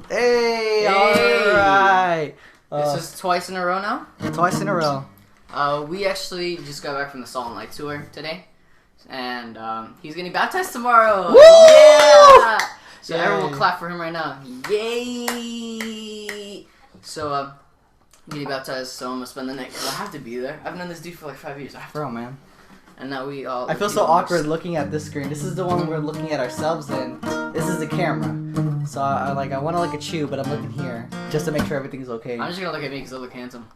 Hey, alright. This is twice in a row now? Twice in a row. We actually just got back from the Salt and Light tour today. And he's getting baptized tomorrow. Woo! Yeah! So everyone will clap for him right now. Yay! So, getting baptized, so I'm going to spend the next... I have to be there. I've known this dude for like 5 years. Bro, man. And now we all... I feel so awkward looking at this screen. This is the one we're looking at ourselves in. This is the camera. So I want to look at you, but I'm looking here just to make sure everything's okay. I'm just going to look at me because I look handsome.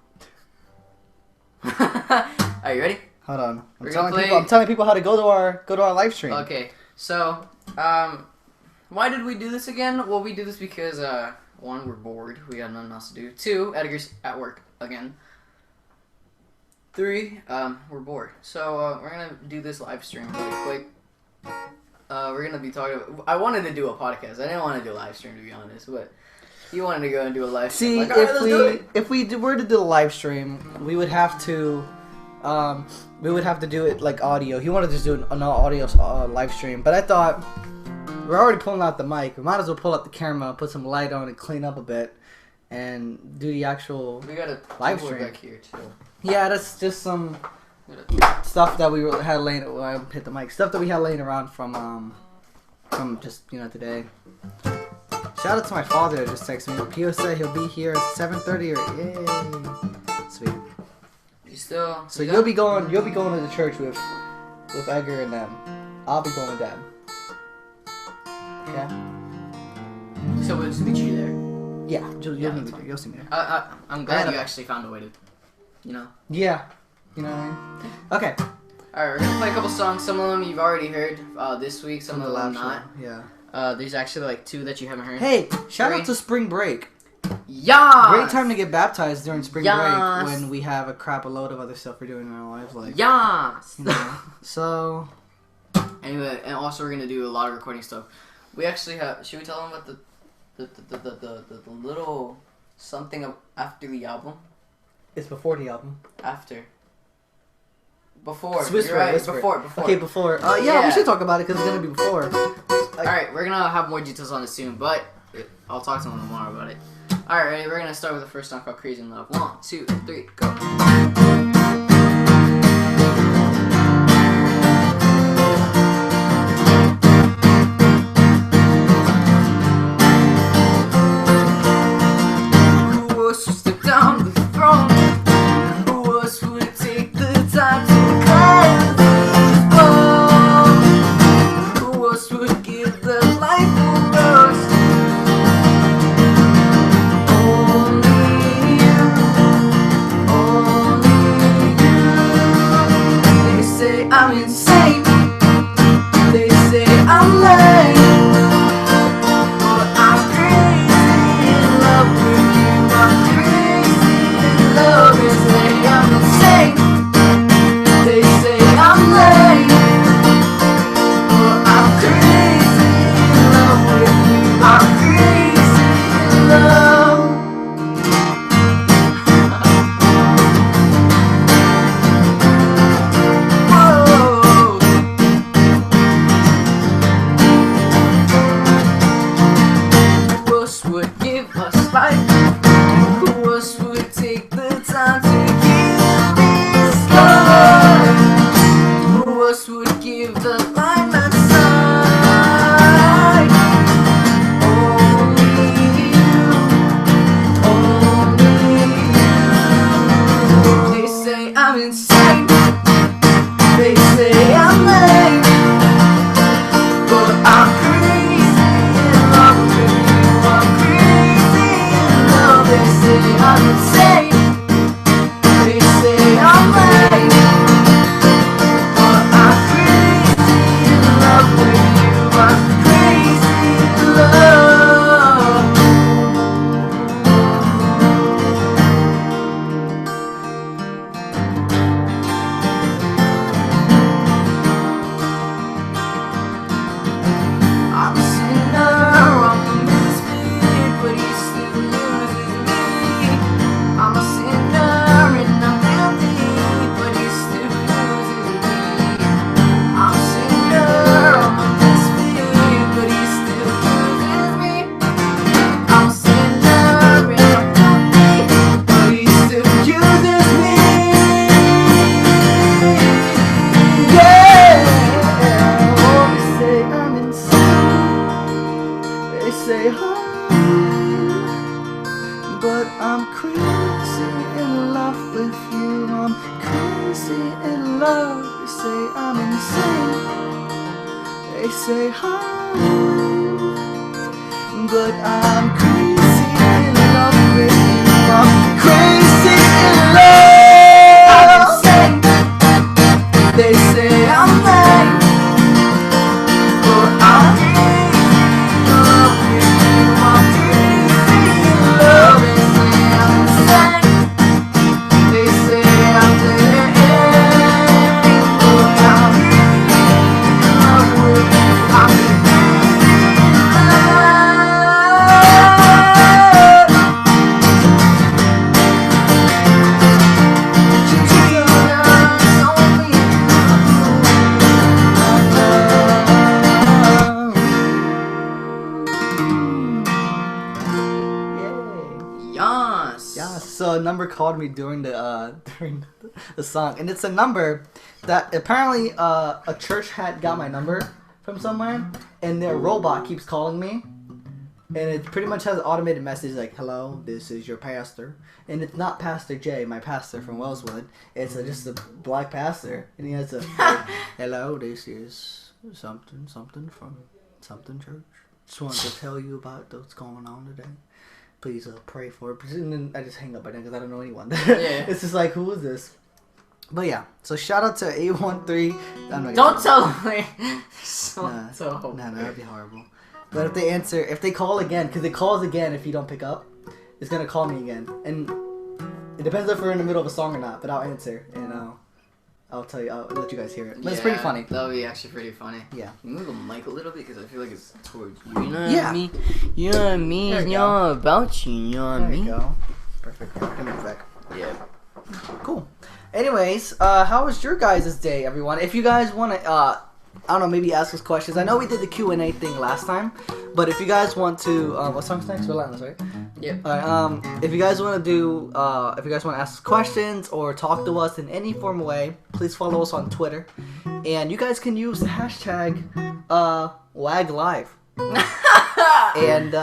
Are you ready? Hold on. I'm telling people how to go to our live stream. Okay. So, why did we do this again? Well, we do this because, one, we're bored. We got nothing else to do. Two, Edgar's at work again. Three, we're bored. So, we're going to do this live stream really quick. We're going to be talking about... I wanted to do a podcast. I didn't want to do a live stream, to be honest, but you wanted to go and do a live stream. See, like, if we were to do a live stream, we would have to do it like audio. He wanted to just do an audio live stream, but I thought we're already pulling out the mic. We might as well pull out the camera, put some light on, and clean up a bit, and do the actual live stream. Back here too. Yeah, that's just some stuff that we had laying. I hit the mic. Stuff that we had laying around from just today. Shout out to my father that just texted me. Pio said he'll be here at 7:30 or yay. Sweet. So you'll be going to the church with Edgar and them. I'll be going with Dad. Okay. So we'll just meet you there. Yeah, you'll see me there. I'm glad you actually found a way to, Yeah. You know what I mean? Okay. Alright, we're gonna play a couple songs. Some of them you've already heard this week. Some of them not. Yeah. There's actually like 2 that you haven't heard. Hey, shout out to Spring Break. Yeah. Great time to get baptized during spring break when we have a crap a load of other stuff we're doing in our lives, like So anyway, and also we're gonna do a lot of recording stuff. We actually have. Should we tell them about the little something after the album? It's before the album. Before. Swiss You're right. Whisper. Before. Okay, before. Yeah, we should talk about it because it's gonna be before. Alright, we're gonna have more details on it soon, but I'll talk to them tomorrow about it. Alright, ready? We're gonna start with the first song called Crazy in Love. 1, 2, 3, go. Who else would step down the throne? Who else would take the time to cleanse his bones? Who else would give the life for us? Only you, only say hi, but I'm crazy in love with you. I'm crazy in love. They say I'm insane. They say hi, but I'm crazy in love with you. I'm crazy in love. I'm insane. They say I'm lame, but I'm So a number called me during the song, and it's a number that apparently a church had got my number from somewhere, and their robot keeps calling me, and it pretty much has an automated message like, "Hello, this is your pastor," and it's not Pastor J, my pastor from Wellswood. It's just a black pastor, and he has a "Hello, this is something from something church. Just wanted to tell you about what's going on today. Please pray for it." And then I just hang up by then because I don't know anyone. Yeah. It's just like, who is this? But yeah, so shout out to 813. Don't tell me. Nah, that'd be horrible. But if they call again, because it calls again if you don't pick up, it's gonna call me again. And it depends if we're in the middle of a song or not, but I'll answer and I'll tell you. I'll let you guys hear it. But it's pretty funny. That'll be actually pretty funny. Yeah. Can you move the mic a little bit because I feel like it's towards you. You know what Yeah. I mean? You know what I mean? There you You know about you. You know what I There mean? you go. Perfect. Give me a sec. Yeah. Cool. Anyways, how was your guys' day, everyone? If you guys want to, I don't know, maybe ask us questions. I know we did the Q&A thing last time, but if you guys want to, what song's next? Relentless, right? Yeah. Alright, if you guys want to do, if you guys want to ask us questions or talk to us in any form of way, please follow us on Twitter. And you guys can use the hashtag, WagLive. And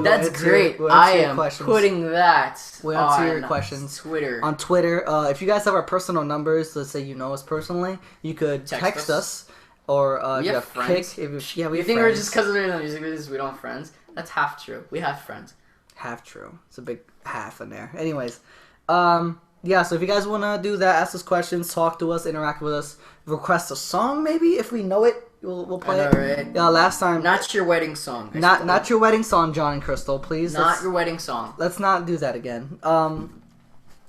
That's great. I am putting that We'll answer your questions Twitter. on Twitter. If you guys have our personal numbers, let's say you know us personally, you could text us. Or we you have friends. we You have think friends. we're just because we're in the music business we don't have friends? That's half true. We have friends. Half true. It's a big half in there. Anyways, yeah. So if you guys want to do that, ask us questions, talk to us, interact with us, request a song maybe if we know it. We'll play it. Right? Yeah, last time. Not your wedding song. Not your wedding song, John and Crystal, please. Not your wedding song. Let's not do that again.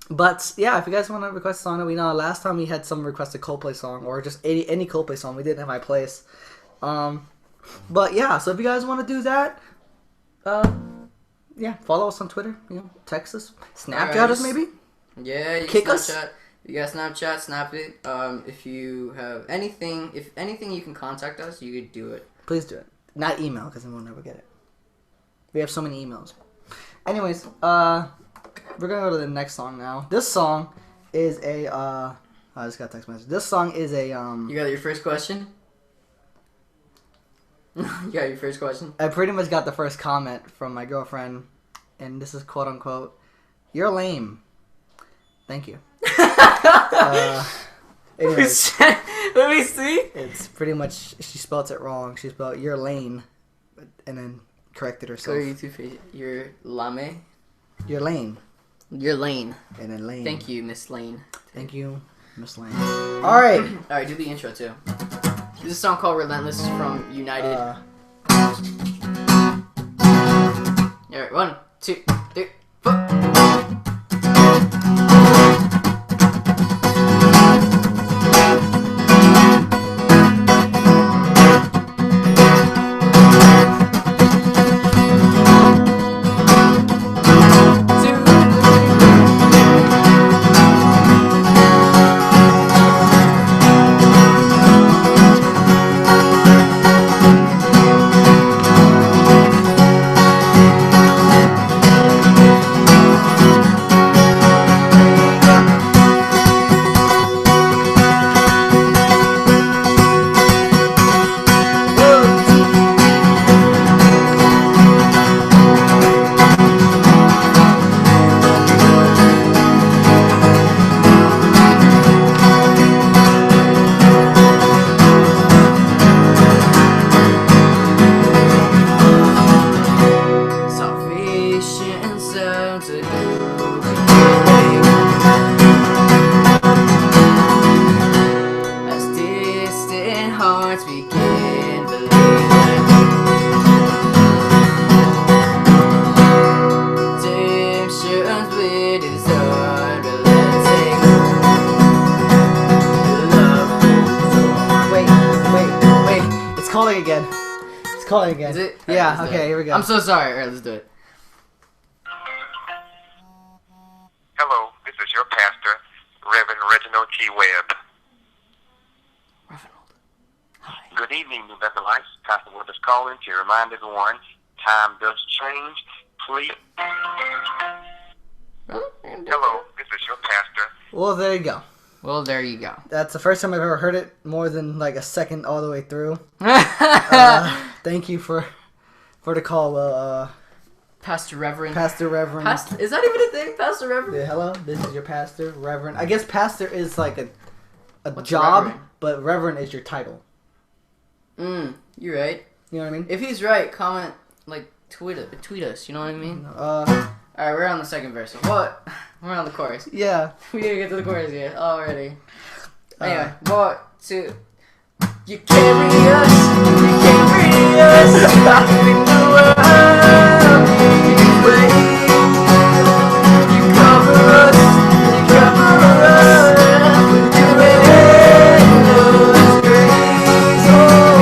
But yeah, if you guys want to request a song that we know, last time we had some requested Coldplay song or just any Coldplay song. We didn't have My Place. But yeah, so if you guys want to do that, yeah, follow us on Twitter. You know, text us, Snapchat us maybe. Yeah, you Kick can us. Snapchat. You got Snapchat, snap it. If you have anything, you can contact us. You could do it. Please do it. Not email, because then we'll never get it. We have so many emails. Anyways, we're gonna go to the next song now. This song is a I just got a text message. This song is a You got your first question? You got your first question? I pretty much got the first comment from my girlfriend, and this is quote unquote, "You're lame." Thank you. Anyways, Let me see. it's pretty much, she spelled it wrong. She spelled "you're lame," and then corrected herself. You're lame. You're lame. You're Lane. And then Lane. Thank you, Miss Lane. Thank you, Miss Lane. All right. All right, do the intro too. This is a song called "Relentless" from United. All right, 1, 2, 3, 4. calling again. Is it? Yeah. Alright, Okay. Here we go. I'm so sorry. Alright, let's do it. Hello, this is your pastor, Reverend Reginald T. Webb. Reginald. Hi. Good evening, New Bethelites. Pastor Webb is calling to remind everyone, time does change. Please. Hello, this is your pastor. Well, there you go. Well, there you go. That's the first time I've ever heard it more than like a second all the way through. Thank you for the call, Pastor Reverend. Pastor Reverend. Is that even a thing, Pastor Reverend? Yeah, hello, this is your pastor, Reverend. I guess pastor is like a What's job, Reverend? but Reverend is your title. You're right. You know what I mean? If he's right, comment, like, tweet us, you know what I mean? Alright, we're on the second verse. What? We're on the chorus. Yeah. We gotta get to the chorus here already. Anyway, 1, 2. You carry us in the world these ways. You cover us with your endless grace. Oh,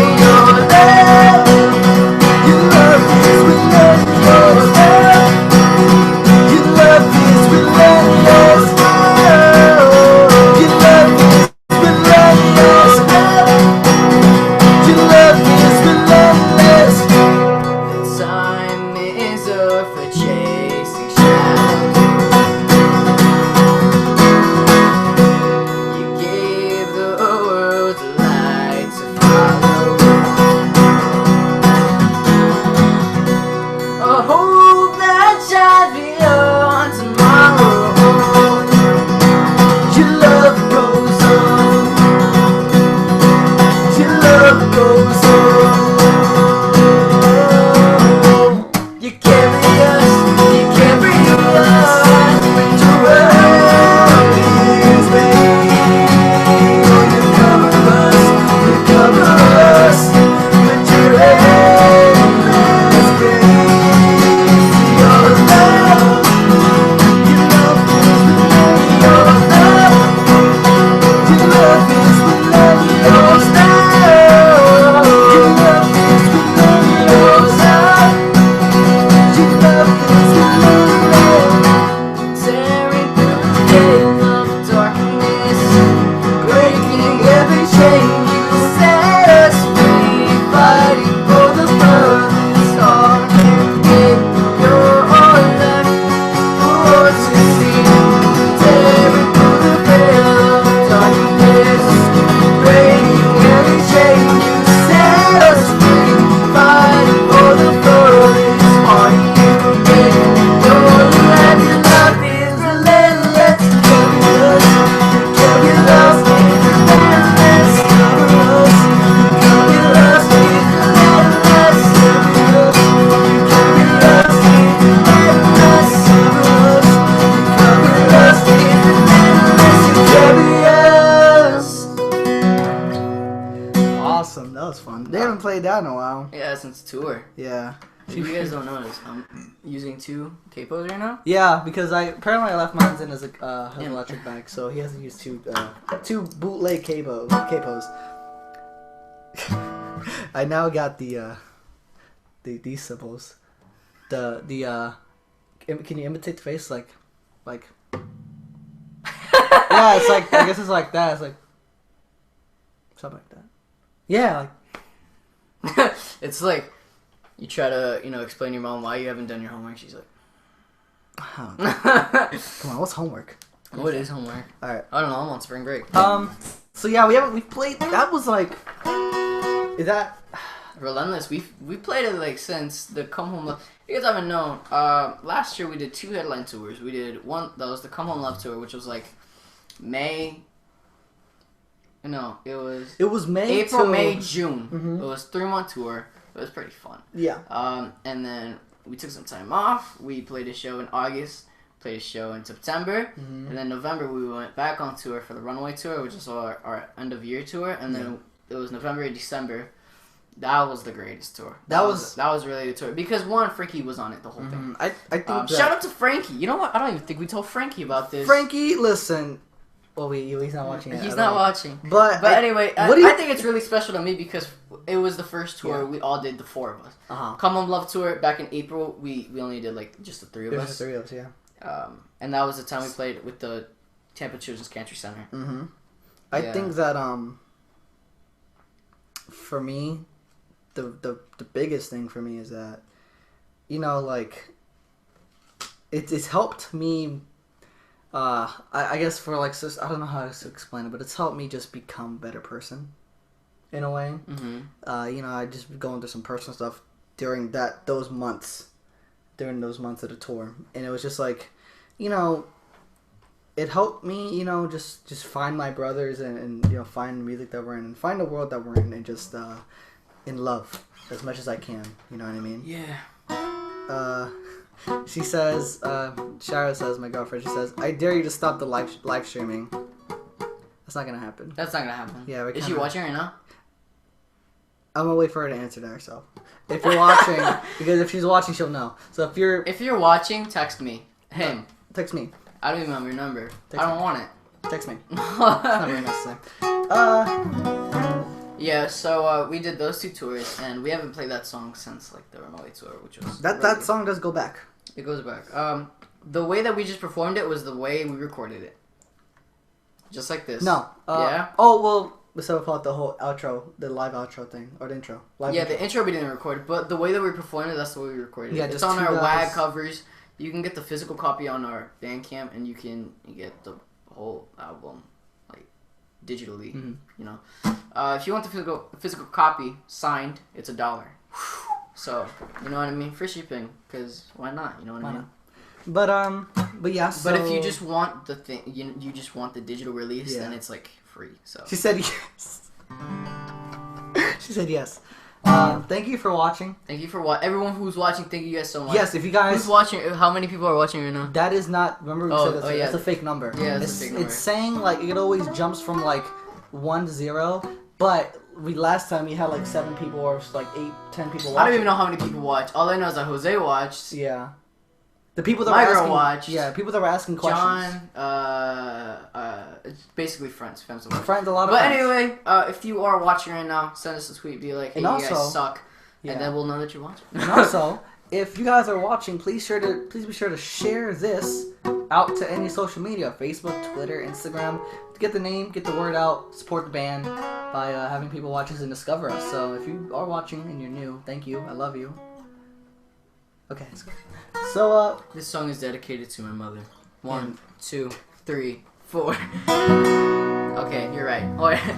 your love is relentless. Your love is relentless. Your love is relentless. Your love is relentless. Time is up for chasing shadows. You gave the world the light to follow. A hope that shines beyond tomorrow. Your love goes on. Your love goes on. You carry us to where is made. You cover us with your endless grace. Your love is relentless. Your love is relentless. Tearing through the gate of darkness, breaking every chain. You set us free, fighting for the furthest heart. Give your life for us to see. Tearing through the veil of darkness, breaking every chain. You set us free, fighting for the furthest heart. You give your life. Your love is relentless. Your love is relentless. Your love is relentless. Your love is relentless. Your love is relentless. You carry us. Awesome. That was fun. They haven't played that in a while. Yeah, since tour. Yeah. If you guys don't notice, I'm using 2 capos right now. Yeah, because I left mine in as a his electric bag, so he has to use two bootleg capos. I now got these symbols. Can you imitate the face like? Yeah, it's like, I guess it's like that. It's like something like that. Yeah, like It's like you try to, explain to your mom why you haven't done your homework. She's like, come on, what's homework? what is homework? All right. I don't know. I'm on spring break. So yeah, we've played. That was like, is that Relentless. We played it like since the Come Home Love. You guys haven't known. Last year we did 2 headline tours. We did one that was the Come Home Love tour, which was like May. No, it was May, April, to... May, June. Mm-hmm. It was 3-month tour. It was pretty fun. Yeah. And then we took some time off. We played a show in August. Played a show in September. Mm-hmm. And then November we went back on tour for the Runaway tour, which is our end of year tour. And then it was November and December. That was the greatest tour. That was really the tour because Frankie was on it the whole thing. I think shout out to Frankie. You know what? I don't even think we told Frankie about this. Frankie, listen. Well, he's not watching it. He's not watching. But anyway, I think it's really special to me because it was the first tour we all did, the 4 of us. Come Home Love tour back in April. We only did like just the 3 of us. Just the 3 of us, yeah. And that was the time we played with the Tampa Children's Cancer Center. Mm-hmm. I think that for me, the biggest thing for me is that, you know, like it's helped me. I guess for like, I don't know how to explain it, but it's helped me just become a better person, in a way. Mm-hmm. You know, I just going through some personal stuff during those months of the tour, and it was just like, you know, it helped me, you know, just find my brothers and you know, find the music that we're in and find the world that we're in and just in love as much as I can. You know what I mean? Yeah. She says, Shara says, my girlfriend, she says, I dare you to stop the live streaming. That's not gonna happen. That's not gonna happen. Yeah, Is she watching right now? I'm gonna wait for her to answer that herself. If you're watching, because if she's watching, she'll know. So if you're watching, text me. Him. Text me. I don't even have your number. I don't want it. Text me. It's not really necessary. Yeah, so we did those 2 tours, and we haven't played that song since like the Runaway tour, which was that song does go back. It goes back. The way that we just performed it was the way we recorded it, just like this. No. Yeah. Oh well. So we call it the whole outro, the live outro thing, or the intro. The intro we didn't record, but the way that we performed it, that's the way we recorded it. Yeah, it's on our WAG covers. You can get the physical copy on our Bandcamp, and you get the whole album like digitally. Mm-hmm. You know, if you want the physical copy signed, it's $1. So you know what I mean, for shipping, because why not? You know what I mean. But yeah. So... But if you just want the thing, you just want the digital release, then it's like free. So she said yes. She said yes. Thank you for watching. Thank you for everyone who's watching. Thank you guys so much. Yes, if you guys who's watching, how many people are watching right now? That is not. Remember we said that's a fake number. Yeah, it's a fake number. It's saying like it always jumps from like 1 to 0, but last time we had like 7 people or like 8, 10 people watching. I don't even know how many people watch. All I know is that Jose watched. Yeah. The people that my were girl asking, watched. Yeah, people that were asking questions. John, it's basically friends. Friends, a lot of friends. But anyway, if you are watching right now, send us a tweet. Be like, hey, you guys suck. Yeah. And then we'll know that you're watching. And also, if you guys are watching, please be sure to share this out to any social media: Facebook, Twitter, Instagram. To get the word out, support the band by having people watch us and discover us. So if you are watching and you're new, thank you. I love you. Okay, let's go. So this song is dedicated to my mother. 1, 2, 3, 4. Okay, you're right. All right.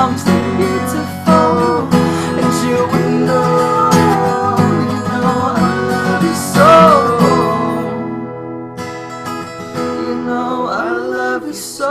comes beautiful, and you know I love you so. You know I love you so.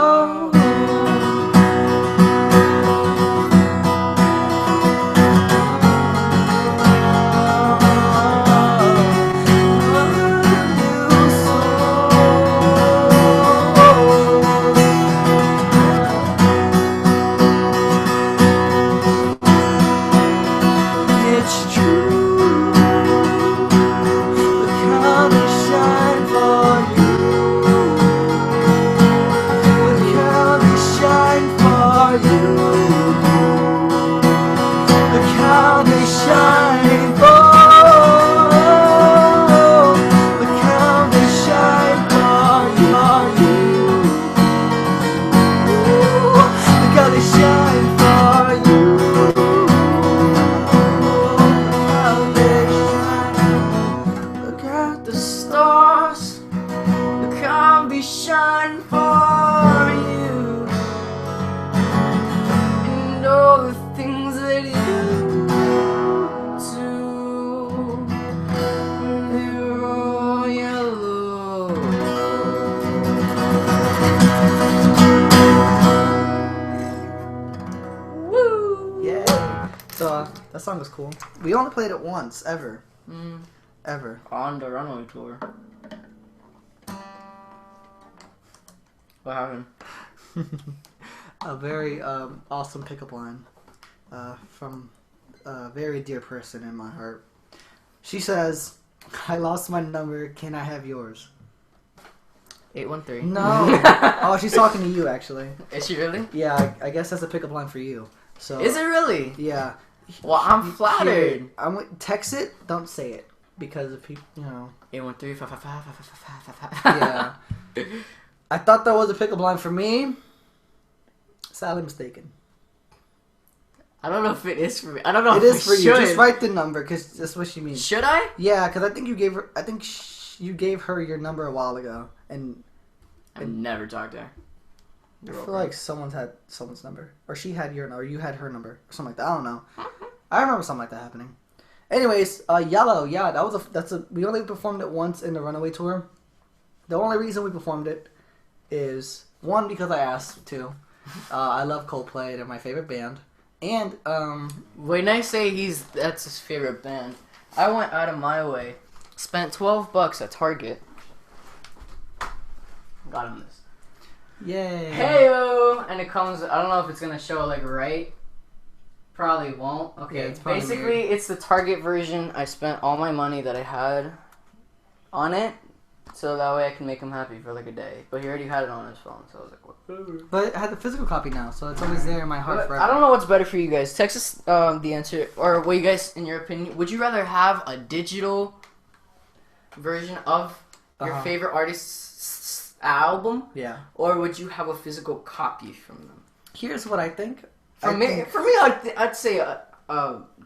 That song was cool. We only played it once, ever. Ever. On the Runaway tour. What happened? A very awesome pickup line from a very dear person in my heart. She says, I lost my number, can I have yours? 813. No. Oh, she's talking to you, actually. Is she really? Yeah, I guess that's a pickup line for you. So. Is it really? Yeah. Well, I'm flattered. Text it, don't say it. Because if people, 813-555-555-555. Yeah. I thought that was a pickup line for me. Sadly mistaken. I don't know if it is for me. I don't know it if is for you. should. Just write the number, because that's what she means. Should I? Yeah, because I think you gave her. you gave her your number a while ago, and I've never talked to her. I feel like someone's had someone's number, or she had your number, or you had her number, or something like that. I don't know. I remember something like that happening. Anyways, Yellow, yeah, we only performed it once in the Runaway tour. The only reason we performed it is one, because I asked to. I love Coldplay; they're my favorite band. And when I say that's his favorite band, I went out of my way, spent $12 at Target, got him this. Yay! Heyo! And it comes. I don't know if it's gonna show like right. Probably won't. Okay. Yeah, it's probably basically, weird. it's the Target version. I spent all my money that I had on it, so that way I can make him happy for like a day. But he already had it on his phone, so I was like, whatever. But I had the physical copy now, so it's always there in my heart forever. I don't know what's better for you guys. Text us the answer, or what you guys, in your opinion, would you rather have a digital version of your favorite artist's album? Yeah. Or would you have a physical copy from them? Here's what I think. For me, I'd say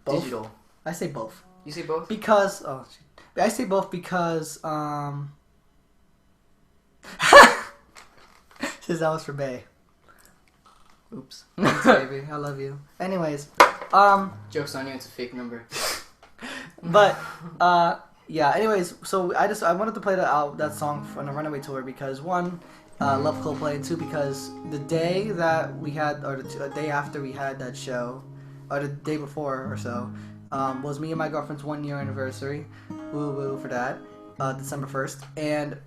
digital. I say both. You say both? Because I say both because says that was for Bay. Oops. Thanks, baby. I love you. Anyways, joke's on you. It's a fake number. But yeah. Anyways, so I wanted to play that song on the Runaway tour because one, love Coldplay, and two, because the day that we had, or the day after we had that show, or the day before or so, was me and my girlfriend's 1 year anniversary. Woo woo for that. December 1st, and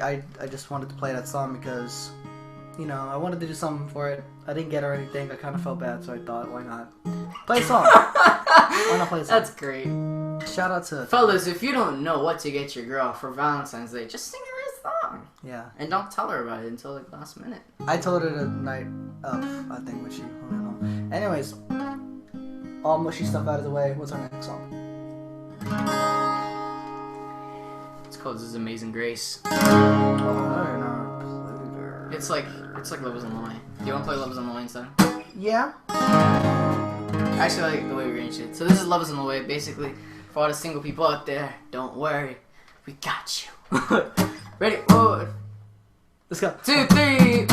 I just wanted to play that song because, I wanted to do something for it. I didn't get her anything. I kind of felt bad, so I thought, why not play a song? Why not play a song? That's great. Shout out to fellas. If you don't know what to get your girl for Valentine's Day, just sing her a song. Yeah. And don't tell her about it until like last minute. I told her the night of, I think, when she. I don't know. Anyways, all mushy stuff out of the way. What's our next song? It's called "This Is Amazing Grace." It's like Love Is on the Way. Do you want to play Love Is on the Way instead? Yeah. I actually like the way we arranged it. So this is Love Is on the Way. Basically, for all the single people out there, don't worry, we got you. Ready? 1, let's go. 2, 3.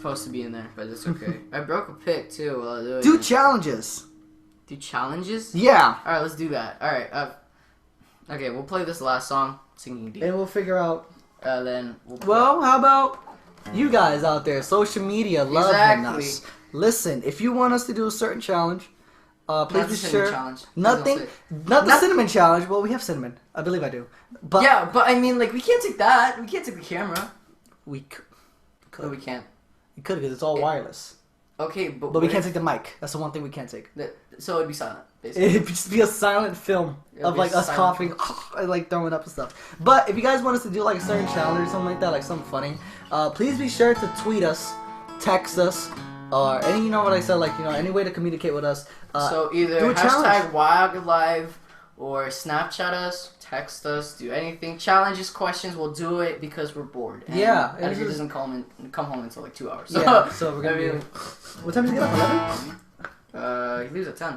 supposed to be in there, but it's okay. I broke a pick too while I was doing Do it. challenges. Do challenges? Yeah. Alright, let's do that. Alright, okay, we'll play this last song, Singing Deep. And we'll figure out. Then we'll play. Well, how about you guys out there, social media, loving us. Listen, if you want us to do a certain challenge, please be sure. Challenge. Not the cinnamon challenge. Well, we have cinnamon. I believe I do. But yeah, but I mean, like, we can't take that. We can't take the camera. we could. No, we can't. We could because it's all wireless. Okay, But we can't take the mic. That's the one thing we can't take. So it'd be silent, basically. It'd just be a silent film of like us coughing and like throwing up and stuff. But if you guys want us to do like a certain challenge or something like that, like something funny, please be sure to tweet us, text us, or any, you know what I said, like, you know, any way to communicate with us. So either do a hashtag WagLive or Snapchat us, text us, do anything. Challenges, questions, we'll do it because we're bored. And yeah. Edgar doesn't come home until like 2 hours. So, yeah, so we're going to be... What time does he get up, 11? He leaves at 10.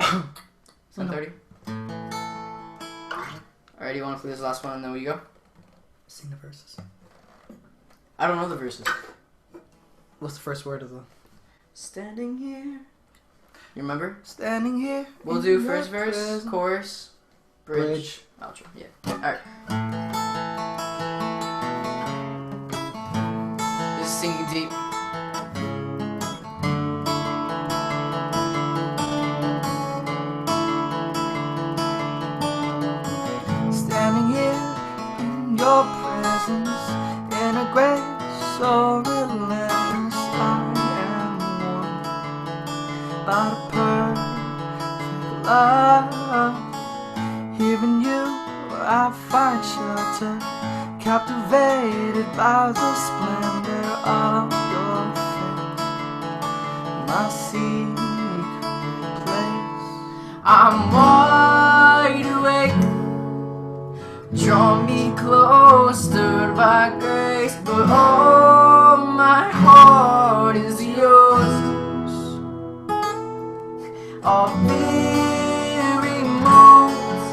10:30. Alright, you want to play this last one and then we go? Sing the verses. I don't know the verses. What's the first word of the... Standing here. You remember? Standing here. We'll do first verse, chorus, bridge, outro. Yeah. Alright. This is Singing Deep. Standing here in your presence, in a grace so relentless, I am warmed by the perfect love. Here in you I find shelter, captivated by the splendor of your face, my secret place. I'm wide awake. Draw me close, stirred by grace, but all my heart is yours. All fear removed,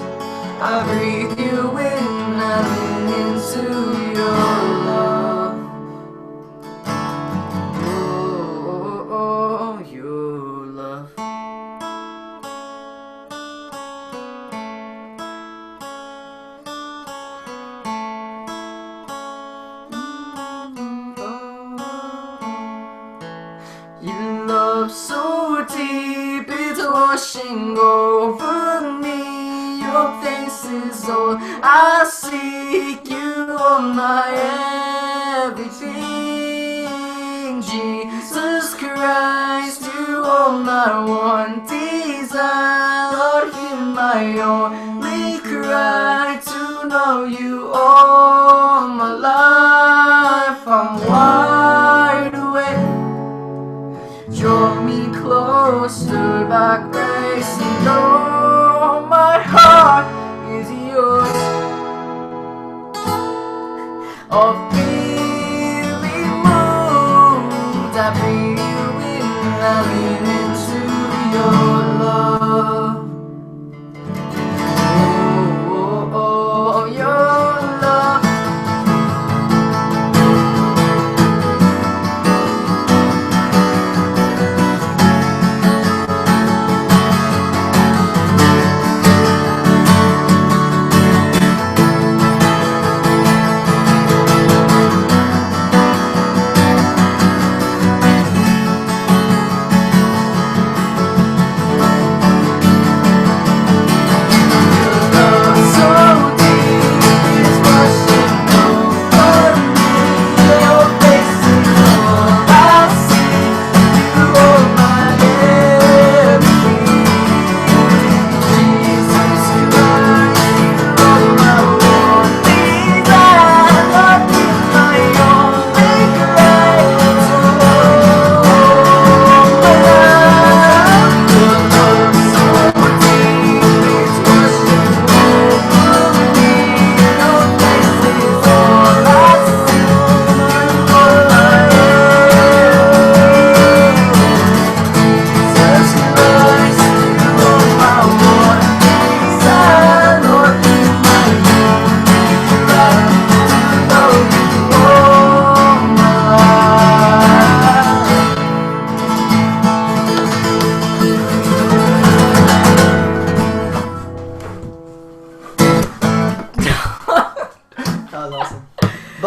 I breathe you in, I lean into your love. Oh, your love. Your love so deep, it's washing over me. Your face is all I seek. You are my everything. Jesus Christ, you are my one desire. Lord, hear my only cry to know you all my life. I'm wide awake. Draw me closer by grace, and oh, my heart is yours. All fear removed, I breathe you in, I lean into your love. Oh, your love.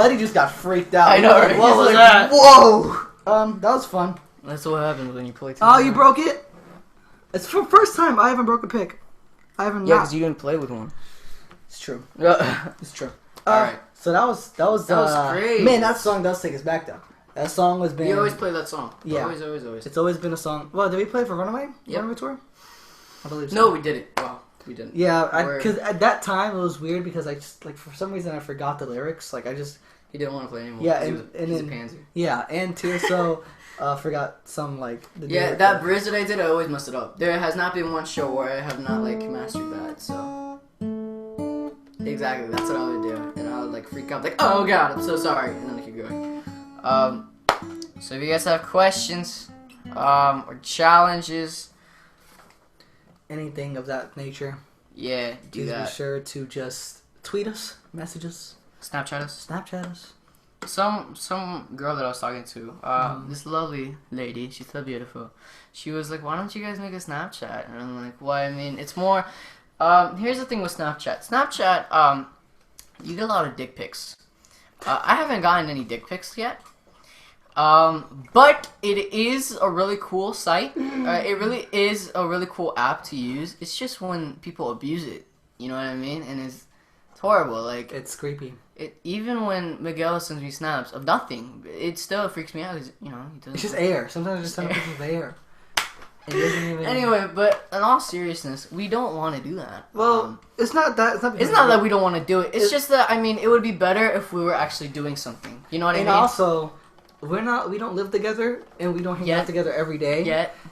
Buddy just got freaked out. I know, right? What was He's that? like, Whoa! That was fun. That's what happens when you play. Oh, you broke it? It's for first time. I haven't broke a pick. I haven't. Yeah, because you didn't play with one. It's true. Yeah. It's true. Alright. So that was great. Man, that song does take us back though. That song was been. You always play that song. Yeah. Always. It's always been a song. Well, did we play for Runaway? Yep. Runaway tour? I believe so. No, we didn't. Well, we didn't. Yeah, because at that time it was weird because I just like for some reason I forgot the lyrics. Like I just. He didn't want to play anymore. Yeah, he's a then pansy. Yeah, and too so forgot some like. Yeah, that bridge that I did, I always messed it up. There has not been one show where I have not like mastered that. So exactly, that's what I would do, and I would like freak out, like, oh god, I'm so sorry, and then I keep going. So if you guys have questions, or challenges, anything of that nature, yeah, do please that. be sure to just tweet us, message us, Snapchat us. Snapchat us. Some girl that I was talking to, this lovely lady, she's so beautiful. She was like, "Why don't you guys make a Snapchat?" And I'm like, "Why? I mean, it's more." Here's the thing with Snapchat. Snapchat, you get a lot of dick pics. I haven't gotten any dick pics yet. But it is a really cool site. It really is a really cool app to use. It's just when people abuse it, you know what I mean? And it's horrible. Like It's creepy. even when Miguel sends me snaps of nothing, it still freaks me out. 'Cause, you know, he doesn't. It's just air. Sometimes I just send pictures of air. It doesn't even. Anyway, but in all seriousness, we don't want to do that. Well, it's not that. It's not that we don't want to do it. It's just that, I mean, it would be better if we were actually doing something. You know what I mean? And also, we don't live together, and we don't hang out together every day.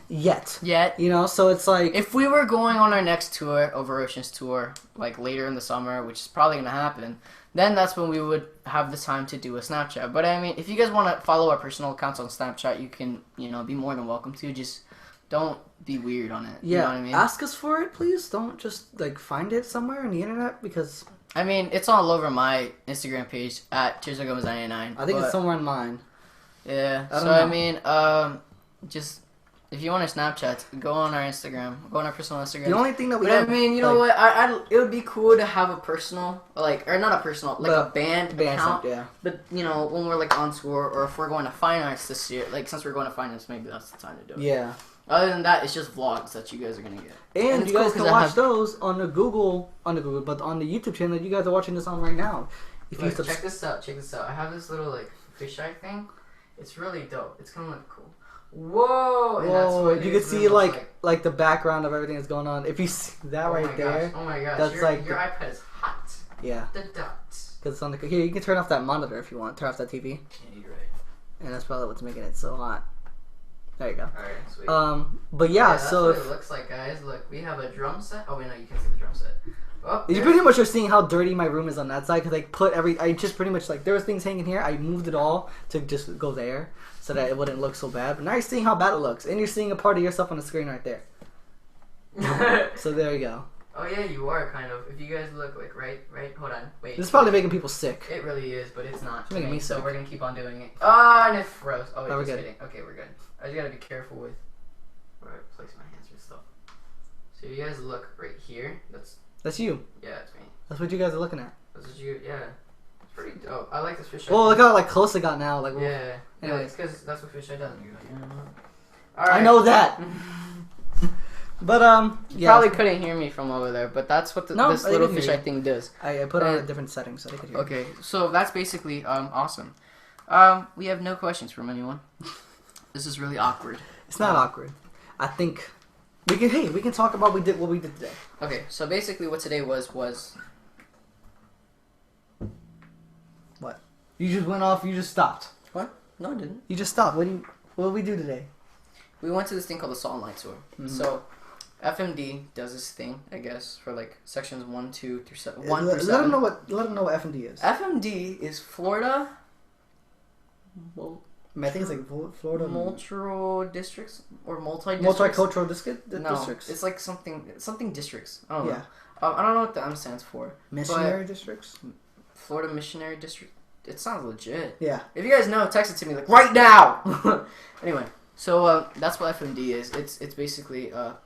Yet. You know, so it's like if we were going on our next tour, Over Oceans tour, like later in the summer, which is probably gonna happen, then that's when we would have the time to do a Snapchat. But I mean, if you guys want to follow our personal accounts on Snapchat, you can, you know, be more than welcome to. Just don't be weird on it. Yeah, you know what I mean? ask us for it, please. Don't just like find it somewhere on the internet because I mean, it's all over my Instagram page at TearsOfGomez99. I think it's somewhere on mine. Yeah. I don't So know. I mean, just if you want our Snapchats, go on our Instagram, go on our personal Instagram. The only thing that we But have, I mean, you know what? It would be cool to have a personal, like, or not a personal, like a band account. Yeah. But you know, when we're like on tour, or if we're going to fine arts this year, like since we're going to fine arts, maybe that's the time to do it. Yeah. Other than that, it's just vlogs that you guys are gonna get. And it's you guys cool can watch those on the Google, but on the YouTube channel that you guys are watching this on right now. If Look, you check this out. Check this out. I have this little like fisheye thing. It's really dope. It's gonna look cool. Whoa! And that's Whoa, what you it can is see really like the background of everything that's going on. If you see that oh right my there, gosh. Oh my gosh! that's your like iPad is hot. Yeah. The dots. Because it's on the here. You can turn off that monitor if you want. Turn off that TV. Yeah, you're right. And that's probably what's making it so hot. There you go. Alright, sweet. But yeah, that's so what it looks like, guys. Look, we have a drum set. Oh wait, no, you can't see the drum set. Oh, you pretty much are seeing how dirty my room is on that side because I put I just pretty much like there was things hanging here. I moved it all to just go there so that it wouldn't look so bad. But now you're seeing how bad it looks, and you're seeing a part of yourself on the screen right there. So there you go. Oh yeah, you are kind of. If you guys look like right. Hold on, wait. This is probably making people sick. It really is, but it's not. It's making me So sick. we're gonna keep on doing it. Ah, and it froze. Oh wait, Oh, we're just good. kidding. Okay, we're good. I just gotta be careful with where I place my hands and stuff. So if you guys look right here, That's you. yeah, it's me. That's what you guys are looking at. That's what you. Yeah, it's pretty dope. I like this fish. Oh, look how like close it got now. Like, Yeah. Yeah, Anyways. it's because that's what fish eye does. I know that. But You yeah. probably couldn't hear me from over there, but that's what No, this I little didn't hear fish eye you. thing does. I put on a different setting so they could hear. Okay, so that's basically awesome. We have no questions from anyone. This is really awkward. It's not awkward. I think we can talk about what we did today. Okay, so basically what today was What? You just went off. You just stopped. what? No, I didn't. You just stopped. What did we do today? We went to this thing called the Salt and Light Tour. Mhm. So FMD does this thing, I guess, for like sections 1, 2 through 7. 1 Let through them 7. know what FMD is. FMD is Florida. I think it's like Florida Multicultural districts or multi-districts. multicultural districts. No, it's like something districts. I don't know. Yeah. I don't know what the M stands for. Missionary districts. Florida Missionary District. It sounds legit. Yeah. If you guys know, text it to me like right now. Anyway, so that's what FMD is. It's basically the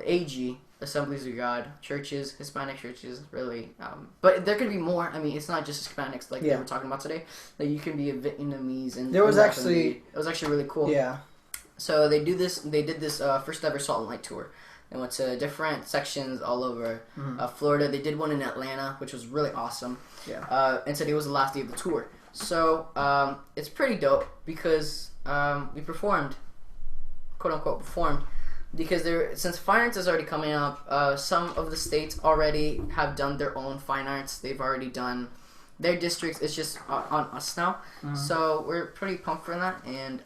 AG Assemblies of God, churches, Hispanic churches, really. But there could be more. I mean, it's not just Hispanics like they were talking about today. Like you can be a Vietnamese, and there was it was actually really cool. Yeah. So they did this first ever Salt and Light tour. They went to different sections all over Florida. They did one in Atlanta, which was really awesome. Yeah. And today was the last day of the tour. So it's pretty dope because we performed, quote unquote performed, because since fine arts is already coming up, some of the states already have done their own fine arts. They've already done their districts. It's just on us now. So we're pretty pumped for that. And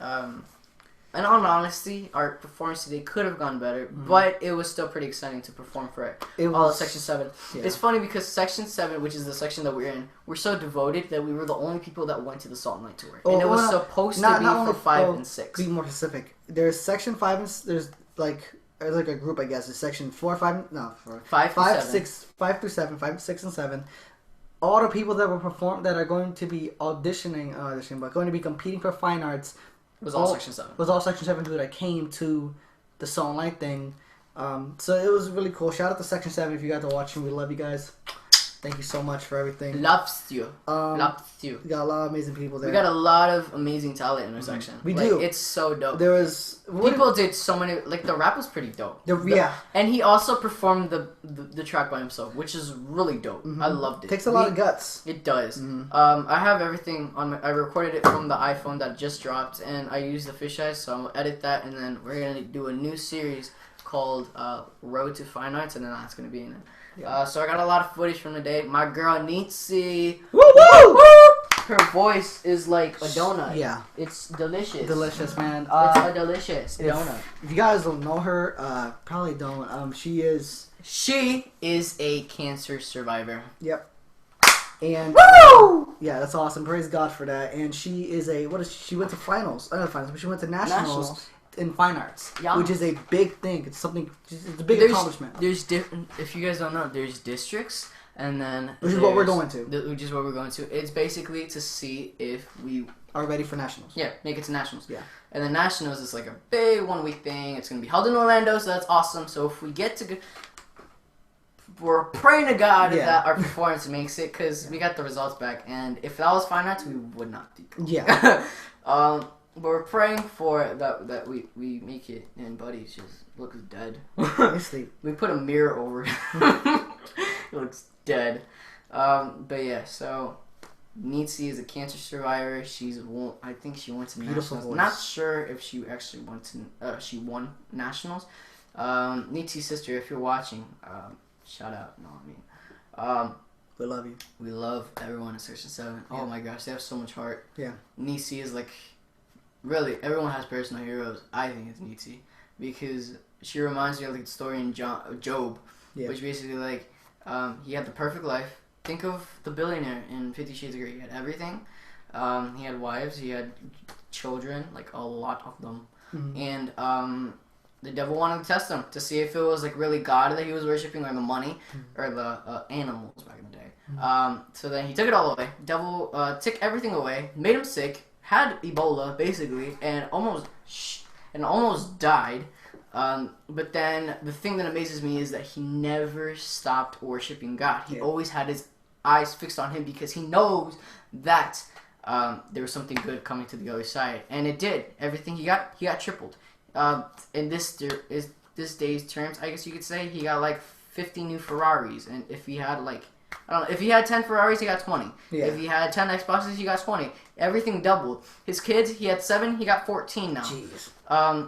in all honesty, our performance today could have gone better, but it was still pretty exciting to perform for all of Section 7. Yeah. It's funny because Section 7, which is the section that we're in, we're so devoted that we were the only people that went to the Salt and Light tour. And it was supposed to be for 5 and 6. Be more specific. There's Section 5 and there's like a group, I guess. It's Section 4, 5, no, 4, 5 through 7. 6, 5 through 7, 5, 6, and 7. All the people that that are going to be but going to be competing for fine arts was all Section 7. Was all Section 7 people that came to the Salt and Light thing. So it was really cool. Shout out to Section 7 if you got to watch, and we love you guys. Thank you so much for everything. Loves you. Loves you. We got a lot of amazing people there. We got a lot of amazing talent in our section. We do. It's so dope. There was... People did so many... Like, the rap was pretty dope. Yeah. And he also performed the track by himself, which is really dope. I loved it. Takes a lot of guts. It does. I have everything on I recorded it from the iPhone that just dropped, and I used the fisheye, so I'm going to edit that, and then we're going to do a new series called Road to Fine Arts, and then that's going to be in it. Yeah. So I got a lot of footage from the day. My girl Nitsi, woo woo! Her voice is like a donut. Yeah, it's delicious. Delicious, man. It's a delicious donut. If you guys don't know her, probably don't. She is a cancer survivor. Yep. And woo! Yeah, that's awesome. Praise God for that. And she is she went to finals. Not finals, but she went to nationals. In fine arts, which is a big thing. It's a big accomplishment. There's different. If you guys don't know, there's districts, and then which is what we're going to. Which is what we're going to. It's basically to see if we are ready for nationals. Yeah, make it to nationals. Yeah, and then nationals is like a big 1 week thing. It's gonna be held in Orlando, so that's awesome. So if we get to, we're praying to God that our performance makes it, because we got the results back, and if that was fine arts, we would not be. Yeah. But we're praying for that we make it, and Buddy just looks dead. We put a mirror over it. He looks dead. But yeah, so Nitsi is a cancer survivor. I think she went to nationals. Voice. Not sure if she actually went to. She won nationals. Nitsi's sister, if you're watching, shout out. No, I mean, we love you. We love everyone in Section 7. Yeah. Oh my gosh, they have so much heart. Yeah. Nitsi is like. Really, everyone has personal heroes. I think it's Nitsi, because she reminds me of like the story in Job, which basically like he had the perfect life. Think of the billionaire in 50 Shades of Grey. He had everything. He had wives. He had children, like a lot of them. And the devil wanted to test him to see if it was like really God that he was worshiping, or the money, or the animals back in the day. So then he took it all away. Devil took everything away, made him sick. Had Ebola basically, and almost died. But then the thing that amazes me is that he never stopped worshiping God. He always had his eyes fixed on him, because he knows that there was something good coming to the other side, and it did. Everything he got tripled. In this day's terms, I guess you could say, he got like 50 new Ferraris, and if he had like. I don't know. If he had 10 Ferraris, he got 20. Yeah. If he had 10 Xboxes, he got 20. Everything doubled. His kids, he had 7, he got 14 now. Jeez.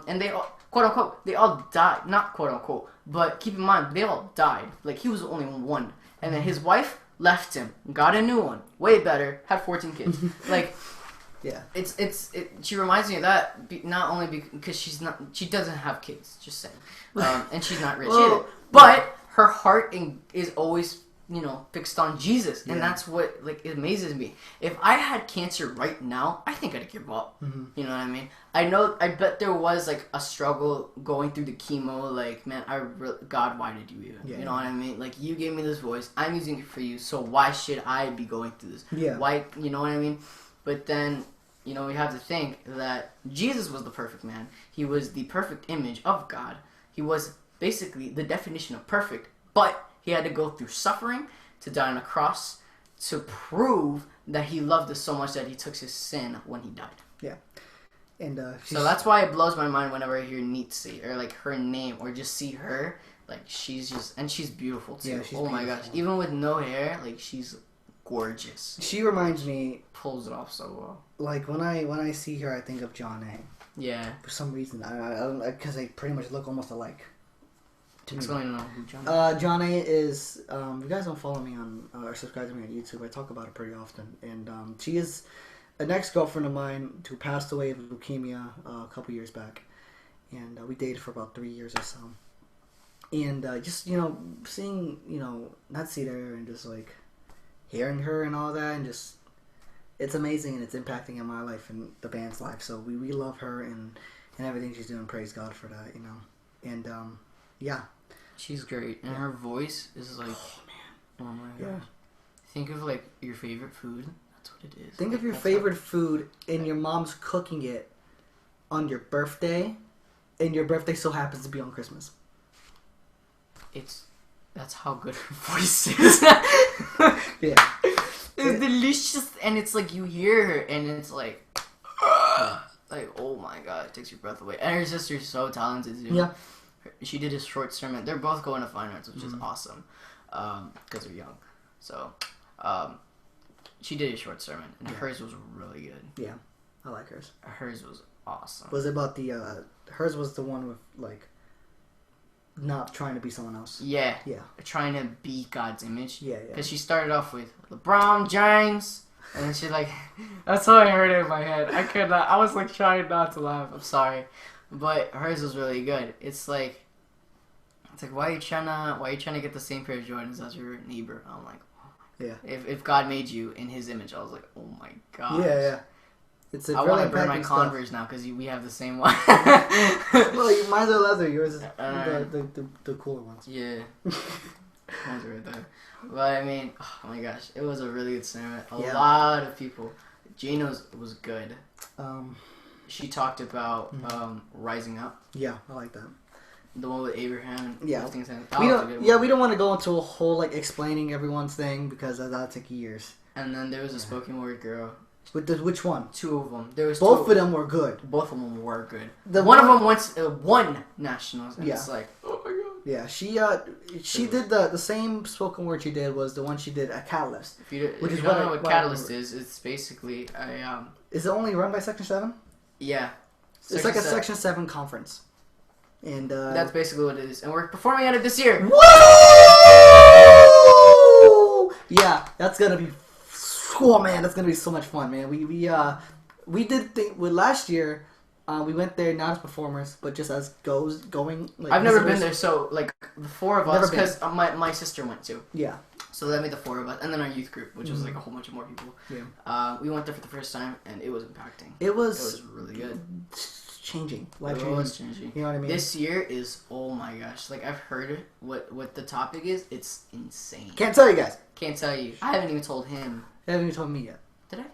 And they all, quote unquote, they all died. Not quote unquote, but keep in mind, they all died. Like, he was the only one. And then his wife left him, got a new one, way better, had 14 kids. Like, yeah, she reminds me of that. Not only because she doesn't have kids, just saying, and she's not rich either. But her heart is always. Fixed on Jesus, and that's what it amazes me. If I had cancer right now, I think I'd give up. You know what I mean? I bet there was like a struggle going through the chemo. Like, man, God, why did you even? You know what I mean? Like, you gave me this voice, I'm using it for you. So why should I be going through this? Yeah. Why? You know what I mean? But then, we have to think that Jesus was the perfect man. He was the perfect image of God. He was basically the definition of perfect, but he had to go through suffering to die on a cross to prove that he loved us so much that he took his sin when he died. Yeah. And so that's why it blows my mind whenever I hear Nietzsche or like her name or just see her. Like she's beautiful too. Yeah, she's oh my gosh, even with no hair, like she's gorgeous. She reminds me, pulls it off so well. Like when I see her, I think of John A. Yeah. For some reason, I don't, because they pretty much look almost alike. Explain who John A is. John A is, you guys don't follow me on, or subscribe to me on YouTube, I talk about her pretty often, and she is an ex-girlfriend of mine who passed away of leukemia a couple years back, and we dated for about 3 years or so, and just, seeing, not see her and just, like, hearing her and all that, and just, it's amazing, and it's impacting in my life and the band's life, so we love her and everything she's doing, praise God for that, and, yeah. She's great, and her voice is like, oh my gosh. Think of like your favorite food. That's what it is. Think of your favorite food, and your mom's cooking it on your birthday, and your birthday so happens to be on Christmas. That's how good her voice is. Yeah, it's delicious, and it's like you hear her, and it's like oh my god, it takes your breath away. And her sister's so talented too. Yeah. She did a short sermon. They're both going to fine arts, which is awesome, because they're young. So, she did a short sermon, and hers was really good. Yeah, I like hers. Hers was awesome. Was it about the, hers was the one with, like, not trying to be someone else. Yeah. Yeah. Trying to be God's image. Yeah. Because she started off with LeBron James, and then she like, that's how I heard it in my head. I was like trying not to laugh. I'm sorry. But hers was really good. It's like why are you trying to get the same pair of Jordans as your neighbor? I'm like, yeah. If God made you in His image, I was like, oh my god. Yeah. I want to burn my Converse now because we have the same one. Well, mine's are leather. Yours is the cooler ones. Yeah. Mine's right there. But I mean, oh my gosh, it was a really good sermon. A lot of people. Gino's was good. She talked about rising up. Yeah, I like that. The one with Abraham. Yeah. We don't want to go into a whole like explaining everyone's thing because that'll take years. And then there was a spoken word girl. Which one? Two of them. There was both of them were good. Both of them were good. One of them won nationals. And it's like, oh my god. Yeah, she did the same spoken word she did was the one she did at Catalyst. If you don't know what Catalyst is, it's basically a Is it only run by Section 7? Yeah. It's like a Section 7 conference. And that's basically what it is. And we're performing at it this year. Woo! Yeah, that's gonna be. Oh man, that's gonna be so much fun, man. We did with last year. We went there not as performers, but just as going. Like, I've never been there, so like the four of us, because my sister went too. Yeah. So that made the four of us, and then our youth group, which was like a whole bunch of more people. Yeah. We went there for the first time, and it was impacting. It was really good. Changing. It was changing. You know what I mean? This year is, oh my gosh. Like, I've heard what the topic is. It's insane. Can't tell you guys. Can't tell you. I haven't even told him. You haven't even told me yet. Did I? I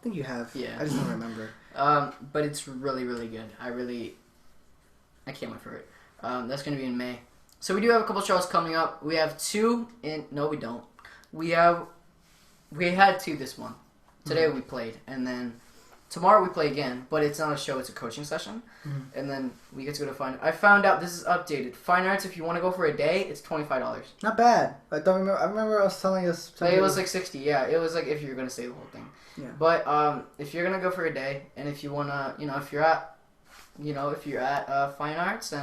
think you have. Yeah. I just don't remember. But it's really, really good. I can't wait for it. That's going to be in May. So we do have a couple shows coming up. We have two in... No, we don't. We had two this month. Today we played, and then tomorrow we play again, but it's not a show, it's a coaching session. And then we get to go to Fine Arts. I found out this is updated. Fine Arts, if you want to go for a day, it's $25. Not bad. I remember us telling us... It was like 60, yeah. It was like if you're going to stay the whole thing. Yeah. But if you're going to go for a day, and if you want to, if you're at Fine Arts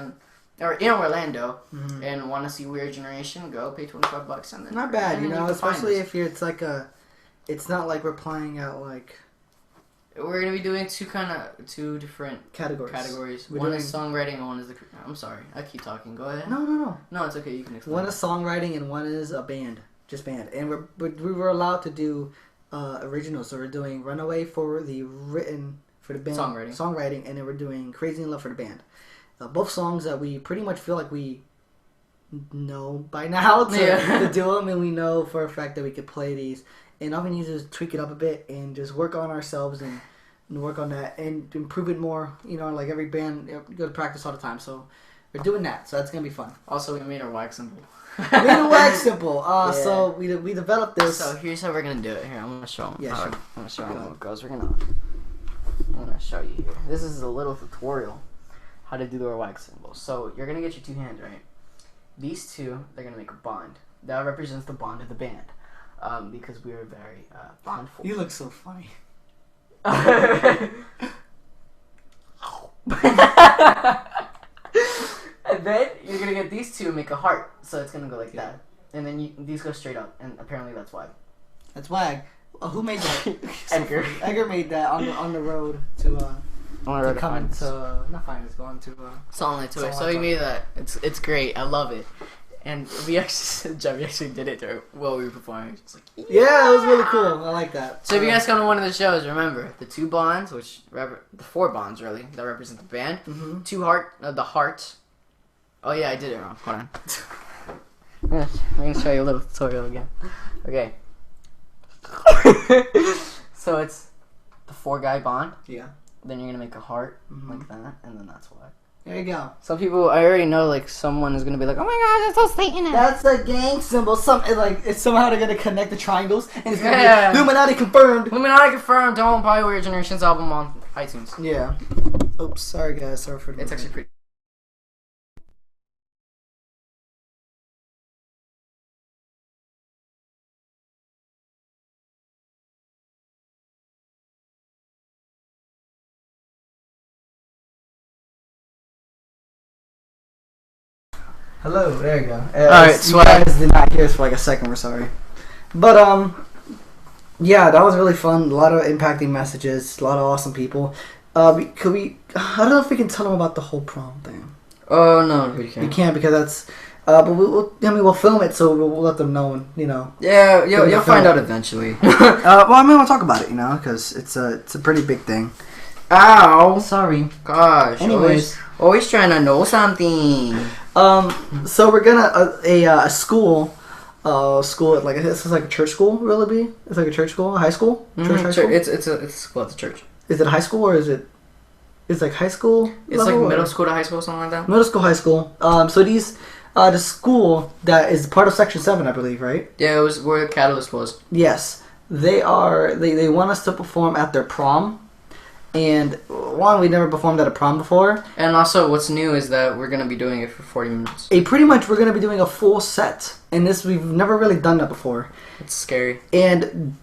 or in Orlando and want to see Weird Generation, go pay $25 and then... Not bad, especially if it's like it's not like we're playing out like... We're going to be doing two different categories. One is songwriting and one is I'm sorry, I keep talking. Go ahead. No. No, it's okay. You can explain. One is songwriting and one is a band. Just band. And we were allowed to do originals. So we're doing Runaway for the band. Songwriting. And then we're doing Crazy in Love for the band. Both songs that we pretty much feel like we know by now to do them. And we know for a fact that we could play these. And all we need to do is tweak it up a bit and just work on ourselves and work on that and improve it more. Like every band, go to practice all the time. So we're doing that. So that's gonna be fun. Also, we made our wax symbol. We made a wax symbol. So we developed this. So here's how we're gonna do it. Here, I'm gonna show them. Yeah, sure. I'm gonna show them how it goes. I'm gonna show you here. This is a little tutorial how to do our wax symbol. So you're gonna get your 2 hands, right? These two, they're gonna make a bond. That represents the bond of the band, because we are very bondful. You look so funny. And then you're gonna get these two and make a heart. So it's gonna go like that, and then these go straight up, and apparently that's why. That's Wag. Who made that? Edgar. Edgar made that on the road to come to not find us, going to Song to it. So he made that. It's great. I love it. And we actually did it while we were performing. It's like, yeah, it was really cool. I like that. So if you guys come to one of the shows, remember the 2 bonds, the 4 bonds really that represent the band. Mm-hmm. 2 the heart. Oh yeah, I did it wrong. Hold on. I'm gonna show you a little tutorial again. Okay. So it's the 4-guy bond. Yeah. Then you're gonna make a heart like that, and then that's why. There you go. Some people, I already know, like someone is gonna be like, "Oh my gosh, it's so Satan." That's a gang symbol. It's somehow they're gonna connect the triangles, and it's gonna be Illuminati confirmed. Illuminati confirmed. Don't buy Weird Generation's album on iTunes. Yeah. Oops. Sorry, guys. Sorry for the. It's actually pretty. Hello, there you go. Alright, you guys did not hear us for like a second, we're sorry. But, yeah, that was really fun. A lot of impacting messages, a lot of awesome people. I don't know if we can tell them about the whole prom thing. Oh, no, we can't. We can't because that's, but we'll film it, so we'll let them know, Yeah, you'll find out eventually. Well, I mean, we'll talk about it, because it's a pretty big thing. Ow! Sorry. Gosh. Anyways. Always trying to know something. So we're gonna a school at like this is like a church school, really be? It's like a church school, a high school, church high school. It's a school at the church. Is it high school or is it? It's like high school. It's like middle school to high school, something like that. Middle school, high school. So these the school that is part of Section 7, I believe, right? Yeah, it was where Catalyst was. Yes, they want us to perform at their prom. And one, we never performed at a prom before. And also, what's new is that we're gonna be doing it for 40 minutes. Pretty much, we're gonna be doing a full set, and we've never really done that before. It's scary. And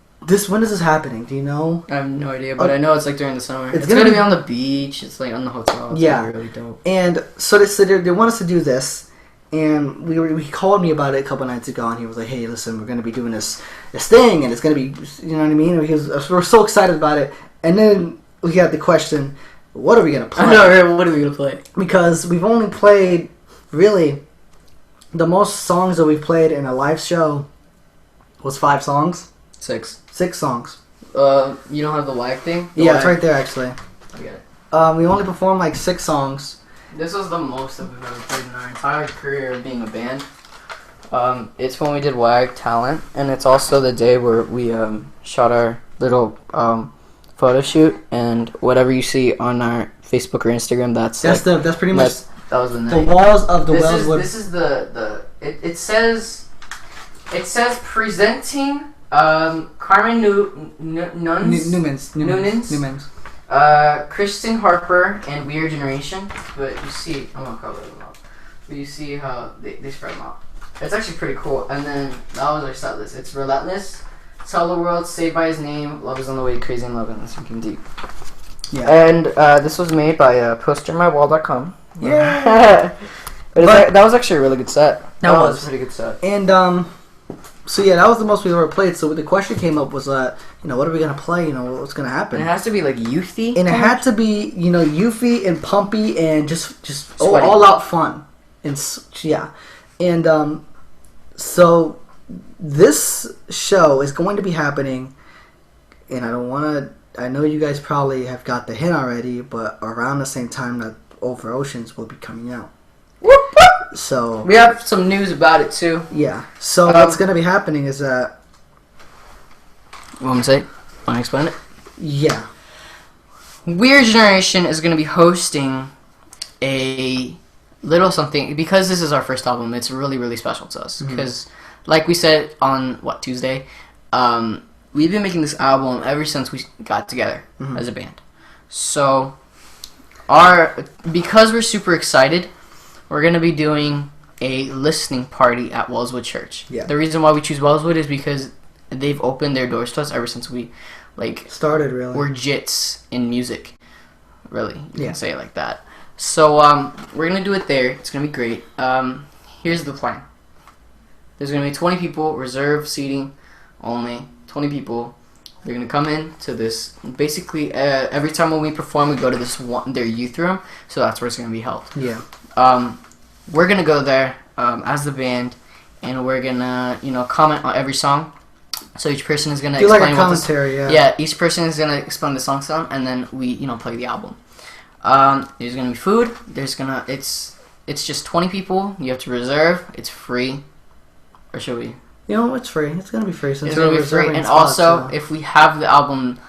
when is this happening? Do you know? I have no idea, but I know it's like during the summer. It's gonna be on the beach. It's like on the hotel. It's yeah, gonna be really dope. And so they want us to do this, and he called me about it a couple nights ago, and he was like, "Hey, listen, we're gonna be doing this thing, and it's gonna be, you know what I mean?" We're so excited about it, and then we had the question, what are we going to play? I know, right? What are we going to play? Because we've only played, really, the most songs that we've played in a live show was 5 songs. 6. 6 songs. You don't have the WAG thing? It's right there, actually. I get it. We only performed like 6 songs. This was the most that we've ever played in our entire career of being a band. It's when we did WAG Talent, and it's also the day where we shot our little photo shoot, and whatever you see on our Facebook or Instagram, that's pretty much that was the name. The walls of the Wellswood. This is it says presenting Carmen Newmans, Kristen Harper, and Weird Generation. But you see, I'm gonna cover them up. But you see how they spread them out. It's actually pretty cool. And then that was our set list. It's Relentless, Tell the World, Saved by His Name, Love is on the Way, Crazy in Love, and Sinking Deep. Yeah. And this was made by postermywall.com. Yeah. That was actually a really good set. That was a pretty good set. And so yeah, that was the most we've ever played. So the question came up was what are we gonna play? What's gonna happen? And it has to be like youthy. And it had to be youthy and pumpy and just all out fun. And yeah, and so this show is going to be happening, and I know you guys probably have got the hint already, but around the same time that Over Oceans will be coming out. Whoop, whoop. So we have some news about it too. Yeah. So what's going to be happening is that. You want me to say? Want to explain it? Yeah. Weird Generation is going to be hosting a little something, because this is our first album. It's really, really special to us because, like we said on Tuesday, we've been making this album ever since we got together as a band. So, because we're super excited, we're gonna be doing a listening party at Wellswood Church. Yeah. The reason why we choose Wellswood is because they've opened their doors to us ever since we started. Really, we're jits in music. Really, you can say it like that. So we're gonna do it there. It's gonna be great. Here's the plan. There's gonna be 20 people, reserved seating only. 20 people. They're gonna come in to this. Basically, every time when we perform, we go to their youth room. So that's where it's gonna be held. Yeah. We're gonna go there as the band, and we're gonna comment on every song. So each person is gonna explain like a commentary. Each person is gonna explain the song, and then we play the album. There's gonna be food. It's just 20 people. You have to reserve. It's free, or should we? It's free. It's gonna be free since it's gonna be free. And also, if we have the album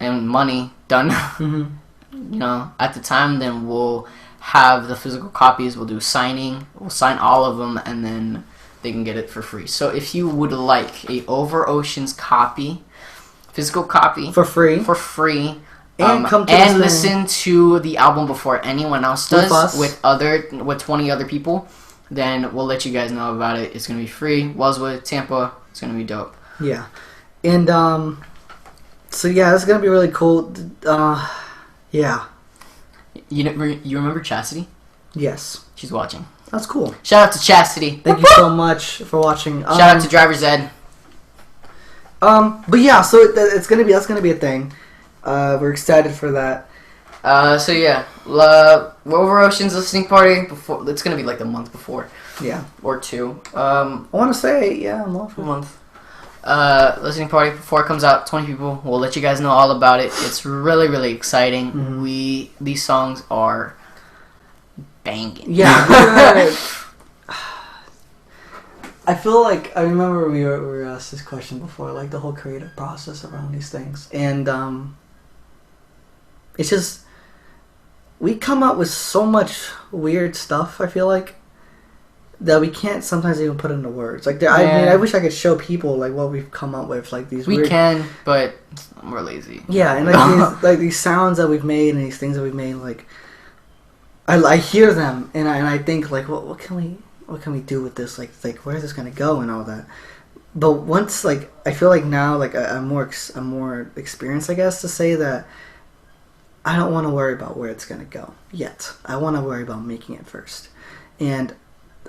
and money done, at the time, then we'll have the physical copies. We'll do signing. We'll sign all of them, and then they can get it for free. So if you would like a Over Oceans copy, physical copy for free, and come to and listen to the album before anyone else does with 20 other people, then we'll let you guys know about it. It's gonna be free. Wellswood, Tampa. It's gonna be dope. Yeah, and so yeah, it's gonna be really cool. Yeah. You remember Chastity? Yes. She's watching. That's cool. Shout out to Chastity. Thank you so much for watching. Shout out to Driver's Ed. But yeah, so that's gonna be a thing. We're excited for that. So yeah, Over Oceans listening party before. It's gonna be like the month before. Yeah. Or two. I want to say a month. Listening party before it comes out. 20 people. We'll let you guys know all about it. It's really, really exciting. These songs are banging. Yeah. I feel like I remember we were asked this question before, like the whole creative process around these things, and it's just we come up with so much weird stuff. I feel like that we can't sometimes even put into words. Like, I mean, I wish I could show people like what we've come up with, like these. We can, but we're lazy. Yeah, and like these sounds that we've made and these things that we've made, like I hear them and I think like, what can we do with this? Like where's this gonna go and all that. But once I feel like now I'm more experienced, I guess, to say that I don't want to worry about where it's gonna go yet. I want to worry about making it first, and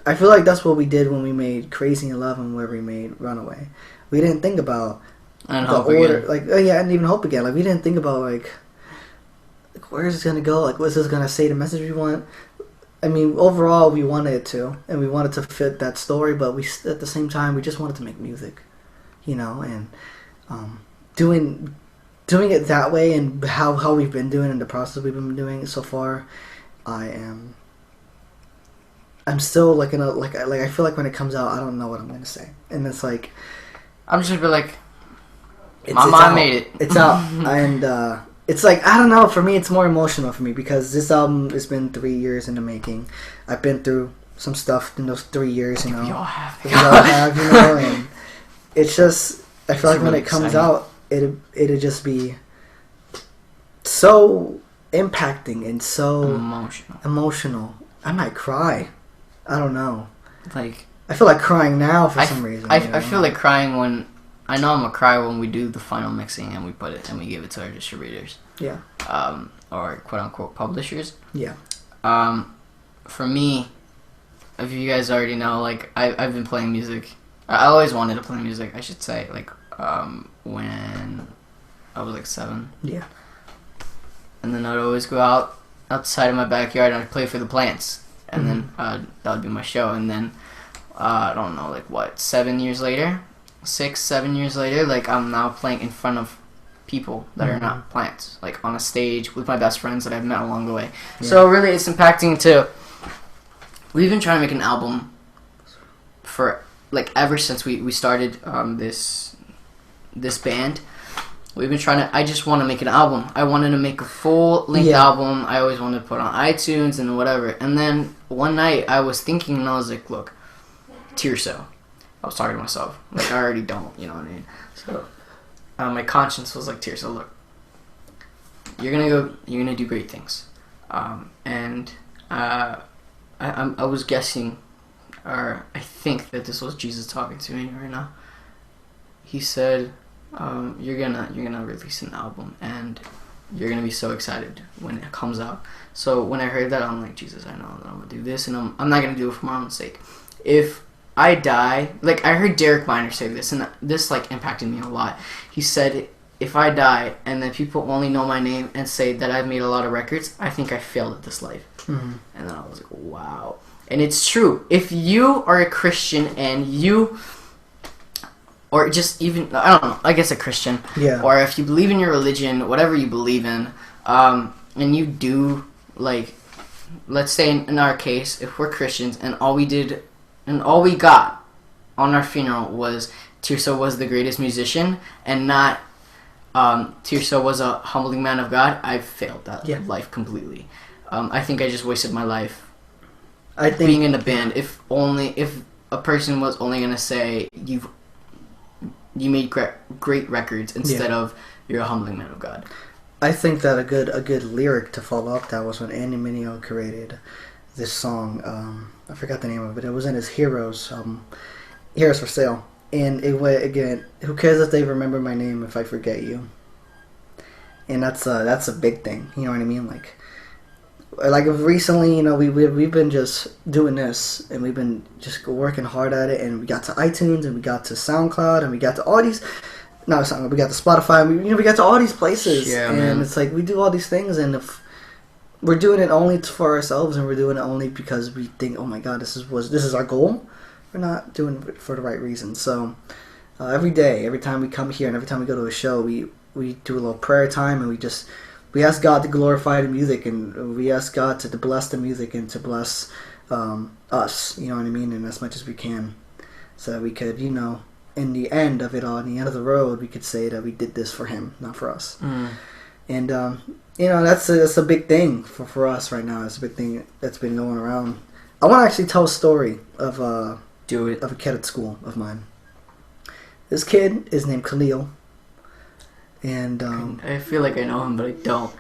I feel like that's what we did when we made Crazy in Love and where we made Runaway. We didn't think about the order, and even Hope Again. Like we didn't think about like where is this gonna go? Like what's this gonna say? The message we want. I mean, overall, we wanted it to, and we wanted to fit that story, but we at the same time we just wanted to make music, and doing it that way and how we've been doing in the process we've been doing so far. I'm still I feel like when it comes out, I don't know what I'm gonna say, and it's like I'm just gonna be like, my mom made it. It's out, and it's like I don't know. For me, it's more emotional for me because this album has been 3 years in the making. I've been through some stuff in those 3 years, We all have. And it's just I feel like when it comes out, it'll just be so impacting and so emotional. I might cry. I don't know. I feel like crying now for some reason. I feel like crying when I know I'm gonna cry when we do the final mixing and we put it and we give it to our distributors. Yeah. Or quote unquote publishers. Yeah. For me, if you guys already know, I've been playing music. I always wanted to play music. I should say, when I was 7. Yeah. And then I'd always go outside of my backyard and I'd play for the plants. And then that would be my show. And then, I don't know, 7 years later? 6, 7 years later, I'm now playing in front of people that are not plants. On a stage with my best friends that I've met along the way. Yeah. So really, it's impacting too. We've been trying to make an album for, ever since we started this band. we've been trying to. I just want to make an album. I wanted to make a full length album. I always wanted to put on iTunes and whatever. And then one night I was thinking, and I was like, look, Tirso. I was talking to myself. Like, I already don't, you know what I mean? So my conscience was like, Tirso, look, you're gonna do great things. And I was guessing, or I think that this was Jesus talking to me right now. He said, you're gonna release an album, and you're gonna be so excited when it comes out. So when I heard that, I'm like, Jesus, I know that I'm gonna do this, and I'm not gonna do it for my own sake. If I die, like, I heard Derek Miner say this, and this, like, impacted me a lot. He said, if I die and then people only know my name and say that I've made a lot of records, I think I failed at this life. Mm-hmm. And then I was like, wow. And it's true. If you are a Christian and you, or just even, I don't know, I guess a Christian, or if you believe in your religion, whatever you believe in, and you do, like, let's say in our case, if we're Christians and all we got on our funeral was Tirso was the greatest musician and not Tirso was a humbling man of God, I failed that life completely. I think I just wasted my life being in a band. If a person was only going to say you made great records instead of you're a humbling man of God. I think that a good lyric to follow up that was when Andy Mineo created this song. I forgot the name of it. It was in his Heroes for Sale. And it went again. Who cares if they remember my name if I forget you? And that's a big thing. You know what I mean? Like recently, you know, we've been just doing this, and we've been just working hard at it. And we got to iTunes, and we got to SoundCloud, and we got to all these. No, SoundCloud. We got to Spotify. And we got to all these places. Yeah, and man. It's like we do all these things, and if we're doing it only for ourselves, and we're doing it only because we think, oh my God, this is our goal. We're not doing it for the right reason. So every day, every time we come here, and every time we go to a show, we do a little prayer time, and we ask God to glorify the music, and we ask God to bless the music and to bless us. You know what I mean? And as much as we can, so that we could, you know, in the end of it all, in the end of the road, we could say that we did this for Him, not for us. Mm. And you know, that's a big thing for us right now. It's a big thing that's been going around. I want to actually tell a story of a kid at school of mine. This kid is named Khalil, and I feel like I know him, but I don't.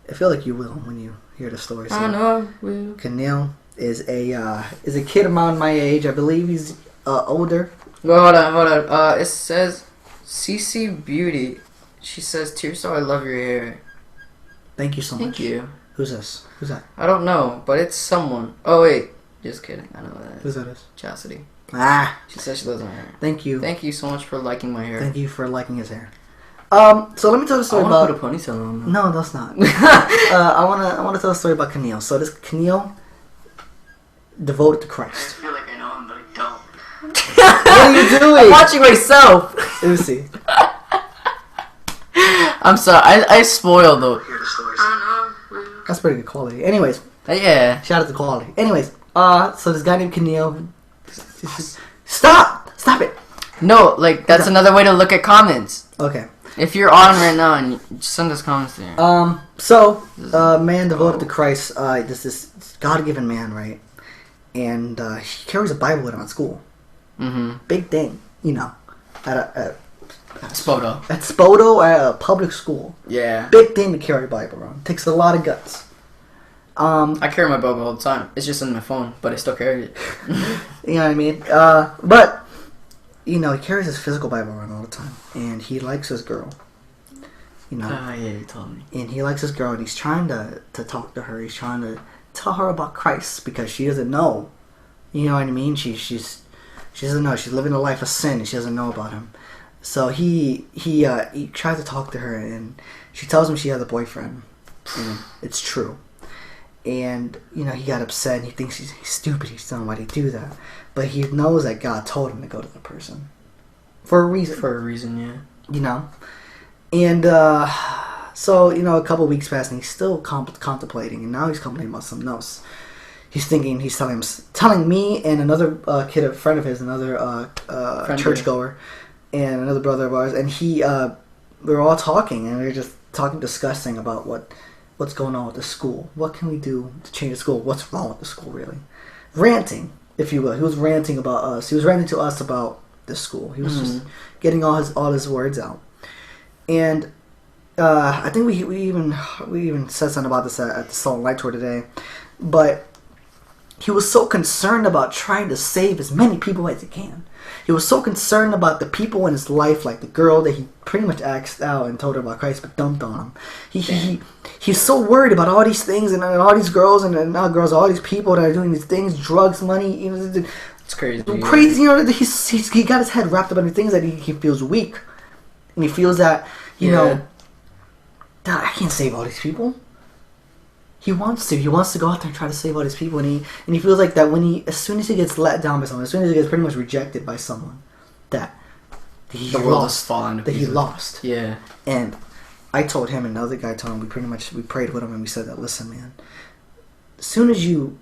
I feel like you will when you hear the story. So, I know I will. Khalil is a kid around my age. I believe he's older. Well, hold on. It says CDBeauty. She says, Tirso, I love your hair. Thank you so much. Thank you. Who's this? Who's that? I don't know, but it's someone. Oh, wait. Just kidding. I know who that is. Who's that is? Chastity. She says she loves my hair. Thank you. Thank you so much for liking my hair. Thank you for liking his hair. So let me tell the story about... I want to put a ponytail on. No, that's not. I want to tell a story about Khalil. So this Khalil, devoted to Christ. I feel like I know him, but I don't. What are you doing? I'm watching myself. Lucy. I'm sorry. I spoiled though. That's pretty good quality. Anyways. Yeah. Shout out to quality. Anyways. So this guy named Khalil. Stop it. No, like that's another way to look at comments. Okay. If you're on right now and you send us comments there. So man devoted to Christ. This God-given man, right? And he carries a Bible with him at school. Mm-hmm. Big thing, you know. At Spoto. At Spoto, at a public school. Yeah. Big thing to carry a Bible around. Takes a lot of guts. I carry my Bible all the time. It's just on my phone, but I still carry it. You know what I mean? But, you know, he carries his physical Bible around all the time. And he likes his girl. You know? Yeah, you told me. And he likes his girl, and he's trying to talk to her. He's trying to tell her about Christ, because she doesn't know. You know what I mean? She doesn't know. She's living a life of sin, and she doesn't know about him. So he tries to talk to her, and she tells him she has a boyfriend. And it's true. And, you know, he got upset, and he thinks he's stupid. He's telling him why he do that. But he knows that God told him to go to the person. For a reason. For a reason, yeah. You know? And, so, you know, a couple weeks passed, and he's still contemplating, and now he's complaining about something else. He's telling me and another kid, a friend of his, another churchgoer, and another brother of ours, and he we were all talking, and we were just discussing about what's going on with the school. What can we do to change the school? What's wrong with the school, really? Ranting, if you will. He was ranting about us. He was ranting to us about the school. He was just getting all his words out. And I think we even said something about this at the Salt and Light tour today. But he was so concerned about trying to save as many people as he can. He was so concerned about the people in his life, like the girl that he pretty much asked out and told her about Christ, but dumped on him. He's so worried about all these things and all these girls and not girls, all these people that are doing these things, drugs, money. It's crazy. Crazy, you know. He got his head wrapped up in the things that he feels weak, and he feels that that I can't save all these people. He wants to. He wants to go out there and try to save all these people, and he feels like that as soon as he gets let down by someone, as soon as he gets pretty much rejected by someone, that he lost. Yeah. And I told him, and the other guy told him, we prayed with him, and we said that, listen, man, as soon as you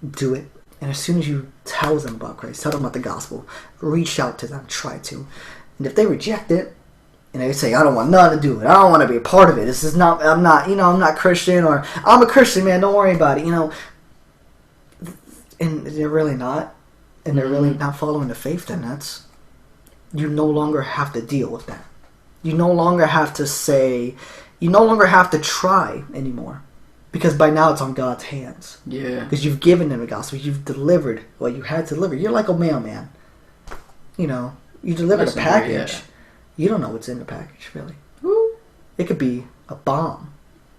do it, and as soon as you tell them about Christ, tell them about the gospel, reach out to them, try to, and if they reject it, and they say, I don't want nothing to do with it. I don't want to be a part of it. This is not, I'm not Christian, or I'm a Christian, man, don't worry about it, And they're really not. And they're really not following the faith, then you no longer have to deal with that. You no longer have to try anymore. Because by now it's on God's hands. Yeah. Because you've given them the gospel. You've delivered what you had to deliver. You're like a mailman. You delivered a package. Yeah. You don't know what's in the package, really. It could be a bomb.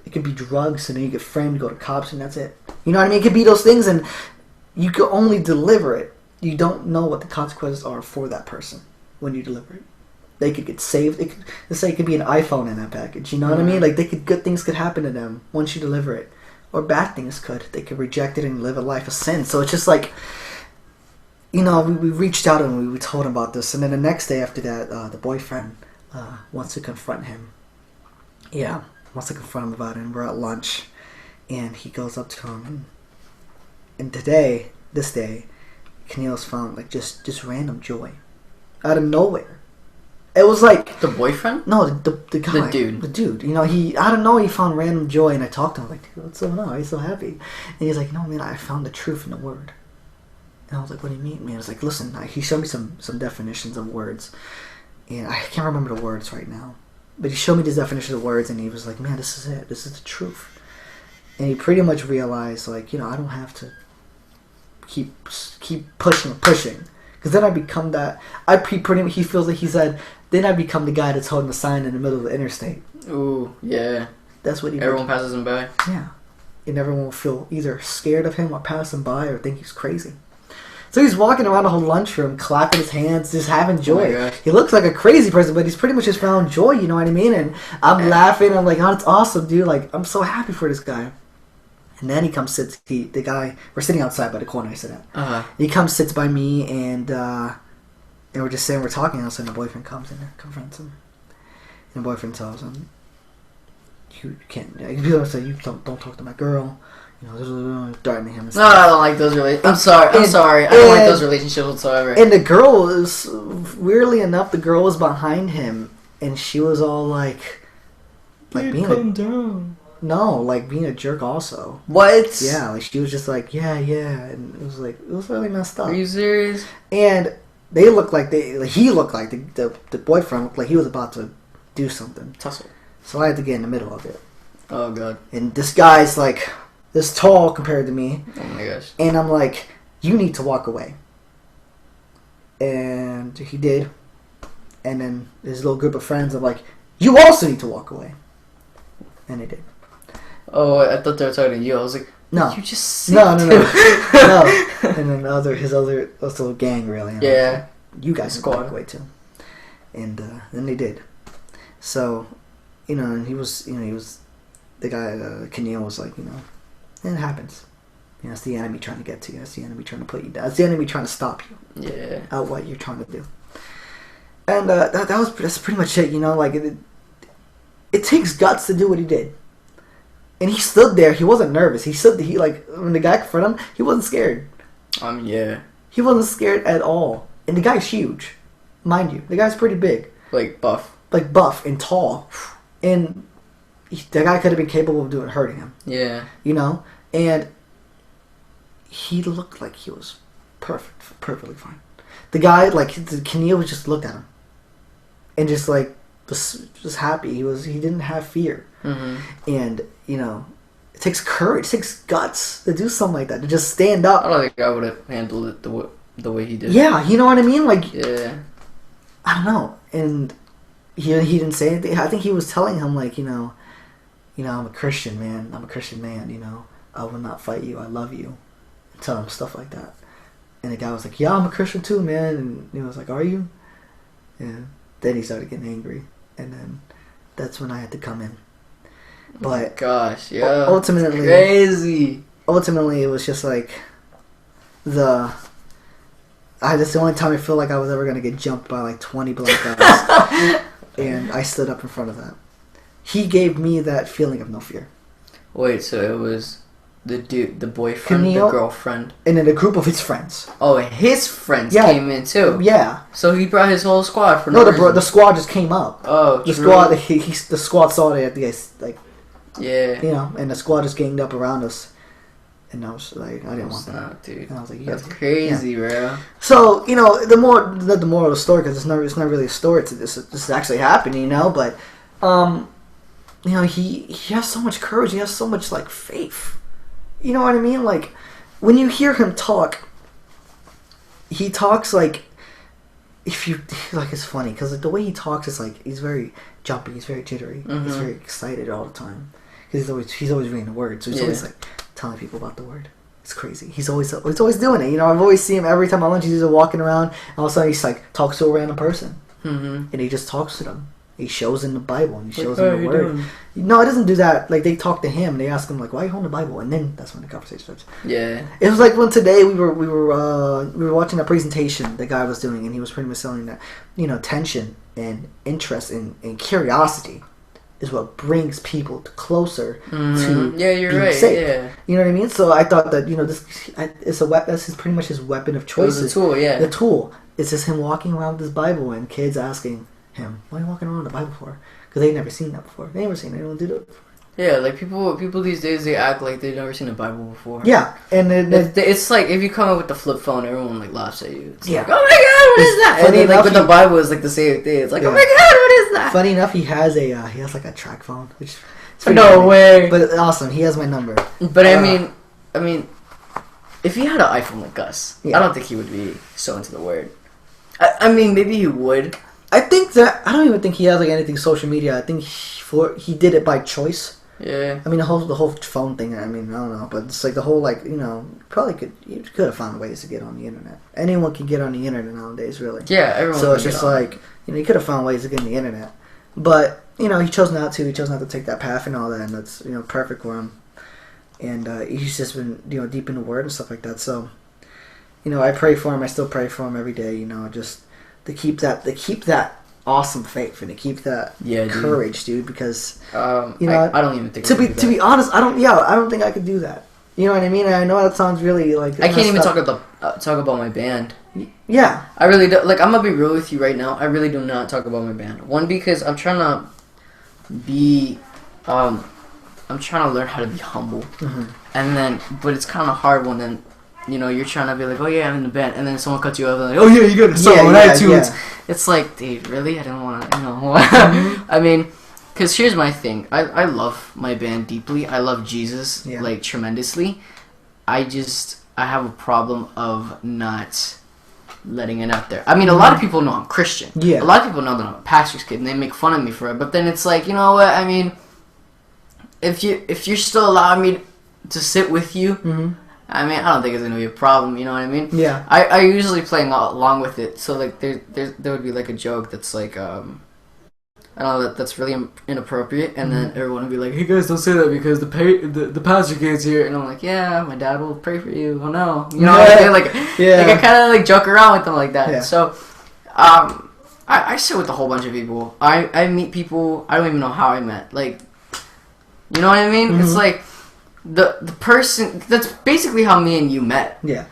It could be drugs, and then you get framed, go to cops, and that's it. You know what I mean? It could be those things, and you can only deliver it. You don't know what the consequences are for that person when you deliver it. They could get saved. Let's say it could be an iPhone in that package. You know what I mean? Like, good things could happen to them once you deliver it. Or bad things could. They could reject it and live a life of sin. So it's just like, we reached out and we told him about this. And then the next day after that, the boyfriend wants to confront him. Yeah, wants to confront him about it. And we're at lunch. And he goes up to him. And this day, Keneal's found, like, just random joy. Out of nowhere. It was like... The boyfriend? No, the guy. The dude. The dude. He out of nowhere, he found random joy. And I talked to him, like, dude, what's going on? Why are you so happy? And he's like, no, man, I found the truth in the word. And I was like, what do you mean, man? I was like, listen, he showed me some definitions of words. And I can't remember the words right now. But he showed me this definition of words, and he was like, man, this is it. This is the truth. And he pretty much realized, like, I don't have to keep pushing. Because then I become that... He feels like he said, then I become the guy that's holding a sign in the middle of the interstate. Ooh, yeah. That's what he... Everyone passes him by. Yeah. And everyone will feel either scared of him or pass him by or think he's crazy. So he's walking around the whole lunchroom, clapping his hands, just having joy. Oh, he looks like a crazy person, but he's pretty much just found joy, you know what I mean? And I'm laughing. I'm like, oh, that's awesome, dude. Like, I'm so happy for this guy. And then he comes, the guy, we're sitting outside by the corner I sit at. Uh-huh. He comes, sits by me, and we're just sitting, we're talking, and all of a sudden the boyfriend comes in and confronts him. And the boyfriend tells him, you can't, you don't talk to my girl. Threatening him. No, I don't like those relationships. I'm sorry. I don't like those relationships whatsoever. And the girl is, weirdly enough, the girl was behind him, and she was all like calm down. No, like being a jerk also. What? Yeah, like she was just like, yeah, and it was really messed up. Are you serious? And he looked like the boyfriend looked like he was about to do something. Tussle. So I had to get in the middle of it. Oh god. And this guy's like this tall compared to me. Oh my gosh. And I'm like, you need to walk away. And he did. And then his little group of friends are like, you also need to walk away. And they did. Oh, I thought they were talking to you. I was like, no. You just sit No. No. And then his other little gang, really. Yeah. Like, you guys can walk away too. And then they did. So, and he was, the guy, Keneal was like, it happens. It's the enemy trying to get to you. It's the enemy trying to put you down. It's the enemy trying to stop you. Yeah. Out what you're trying to do. And that's pretty much it. Like it takes guts to do what he did. And he stood there. He wasn't nervous. When the guy confronted him, he wasn't scared. Yeah. He wasn't scared at all. And the guy's huge, mind you. The guy's pretty big. Like buff. like buff and tall, and the guy could have been capable of hurting him. Yeah. You know, and he looked like he was perfectly fine. The guy, like Keneal, just looked at him, and just like was happy. He didn't have fear, and you know. It takes courage, it takes guts to do something like that, to just stand up. I don't think I would have handled it the way he did. Yeah, you know what I mean? Like, yeah. I don't know. And he didn't say anything. I think he was telling him, like, you know, I'm a Christian, man. I'm a Christian man, you know. I will not fight you. I love you. And tell him stuff like that. And the guy was like, yeah, I'm a Christian too, man. And he was like, are you? And then he started getting angry. And then that's when I had to come in. But gosh, yeah, ultimately, crazy. Ultimately, it was just like that's the only time I feel like I was ever gonna get jumped by like 20 black guys, and I stood up in front of that. He gave me that feeling of no fear. Wait, so it was the dude, the boyfriend, Keneal, the girlfriend, and then a group of his friends. Oh, his friends came in too. Yeah. So he brought his whole squad for the squad just came up. Oh, the true. squad. The squad saw it at the like. Yeah. You know, and the squad just ganged up around us. And I was like, I didn't want that. Dude. And I was like, that's crazy, bro. So, you know, the moral of the story, because it's not really a story to this. This is actually happening, you know, but, you know, he has so much courage. He has so much, like, faith. You know what I mean? Like, when you hear him talk, he talks like, it's funny, because like, the way he talks is like, he's very jumpy, he's very jittery, he's very excited all the time, because he's always reading the word, so he's always like telling people about the word. It's crazy. He's always doing it. You know, I've always seen him every time I lunch. He's just walking around, and all of a sudden he's like talks to a random person, and he just talks to them. He shows in the Bible and he shows in the Word. Doing? No, it doesn't do that. Like, they talk to him and they ask him like, "Why are you holding the Bible?" And then that's when the conversation starts. Yeah. It was like when today we were watching a presentation the guy was doing, and he was pretty much selling that, you know, tension and interest and curiosity is what brings people closer to you're being right. safe. Yeah. You know what I mean? So I thought that, you know, it's a weapon. That's pretty much his weapon of choice. It was a tool. Yeah. The tool. It's just him walking around with his Bible and kids asking him, "Why are you walking around with the Bible for?" Because they've never seen that before. They never seen anyone do that before. Yeah, like people these days, they act like they've never seen a Bible before. Yeah, and it's like if you come up with the flip phone, everyone like laughs at you. It's yeah. Like, oh my god, what is that? And then, like with the Bible, is like the same thing. It's like, oh my god, what is that? Funny enough, he has like a track phone, which no way. But awesome, he has my number. But I mean, if he had an iPhone like us, I don't think he would be so into the word. I mean, maybe he would. I don't even think he has like anything social media. I think he did it by choice. Yeah. I mean, the whole phone thing. I mean, I don't know, but it's like the whole, like, you know, you could have found ways to get on the internet. Anyone can get on the internet nowadays, really. Yeah, everyone. So it's just like, you know, he could have found ways to get on the internet, but you know, he chose not to. He chose not to take that path and all that, and that's, you know, perfect for him. And he's just been, you know, deep in the word and stuff like that. So, you know, I pray for him. I still pray for him every day. You know, just to keep that awesome faith and to keep that courage, dude. Because you know, I don't even think to be honest, I don't think I could do that. You know what I mean? And I know that sounds really like I can't even talk about my band. Yeah, I really do. Like, I'm gonna be real with you right now. I really do not talk about my band. One, because I'm trying to be, I'm trying to learn how to be humble, and then, but it's kind of hard when then, you know, you're trying to be like, oh yeah, I'm in the band, and then someone cuts you off and like, oh yeah, you got a song on iTunes. Yeah. It's like, dude, really? I don't want to, you know. I mean, because here's my thing. I love my band deeply. I love Jesus like tremendously. I have a problem of not letting it out there. I mean, a lot of people know I'm Christian. Yeah. A lot of people know that I'm a pastor's kid, and they make fun of me for it. But then it's like, you know what? I mean, if you're still allowing me to sit with you. I mean, I don't think it's gonna be a problem. You know what I mean? Yeah. I usually play along with it. So like, there would be like a joke that's like, I don't know, that's really inappropriate, and then everyone would be like, "Hey guys, don't say that because the pastor kid's here," and I'm like, "Yeah, my dad will pray for you." Oh no, you know what I mean? Like, like I kind of like joke around with them like that. Yeah. So, I sit with a whole bunch of people. I meet people I don't even know how I met. Like, you know what I mean? It's like. The person, that's basically how me and you met. Yeah.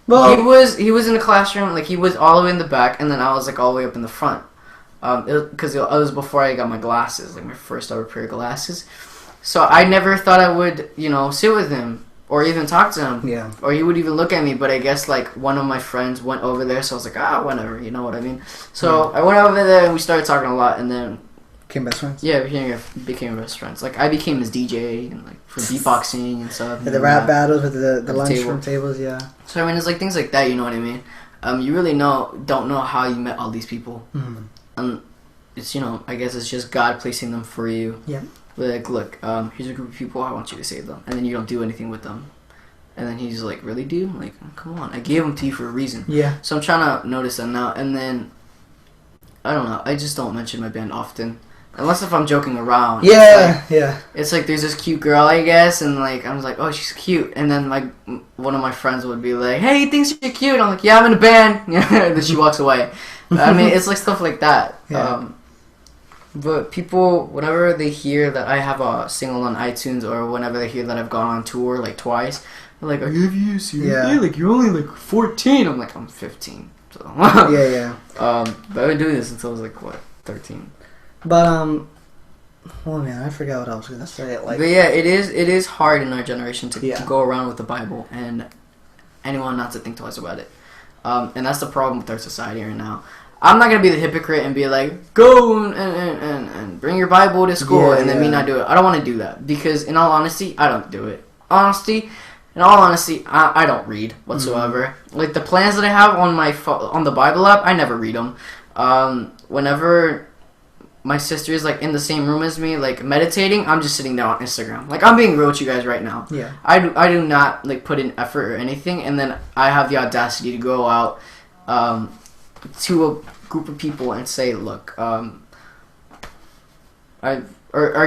Well, he was in the classroom, like he was all the way in the back, and then I was like all the way up in the front. Because it was before I got my glasses, like my first ever pair of glasses. So I never thought I would, sit with him or even talk to him. Yeah. Or he would even look at me. But I guess like one of my friends went over there, so I was like, whatever, you know what I mean? So I went over there and we started talking a lot, and then became best friends. Yeah, became best friends. Like I became his DJ and like for beatboxing and stuff. The rap battles with the lunchroom tables, yeah. So I mean, it's like things like that. You know what I mean? You really don't know how you met all these people. It's I guess it's just God placing them for you. Yeah. Like, look, here's a group of people. I want you to save them, and then you don't do anything with them. And then he's like, really, dude? Like, come on, I gave them to you for a reason. Yeah. So I'm trying to notice that now. And then I don't know. I just don't mention my band often. Unless if I'm joking around. Yeah, It's like there's this cute girl, I guess, and like I was like, oh, she's cute, and then like one of my friends would be like, hey, he thinks you're cute. I'm like, yeah, I'm in a band. And then she walks away. I mean, it's like stuff like that. Yeah. But people, whenever they hear that I have a single on iTunes, or whenever they hear that I've gone on tour like twice, they're like, are you serious? Yeah. Like you're only like 14. I'm like, I'm 15. So yeah. But I've been doing this since I was like 13. But oh man, I forgot what I was gonna say. But yeah, it is hard in our generation to go around with the Bible and anyone not to think twice about it. And that's the problem with our society right now. I'm not gonna be the hypocrite and be like, go and bring your Bible to school, and then me not do it. I don't want to do that because, in all honesty, I don't do it. In all honesty, I don't read whatsoever. Like the plans that I have on my on the Bible app, I never read them. Whenever my sister is like in the same room as me, like meditating, I'm just sitting down on Instagram. Like I'm being real with you guys right now. Yeah. I do not like put in effort or anything, and then I have the audacity to go out to a group of people and say, look, or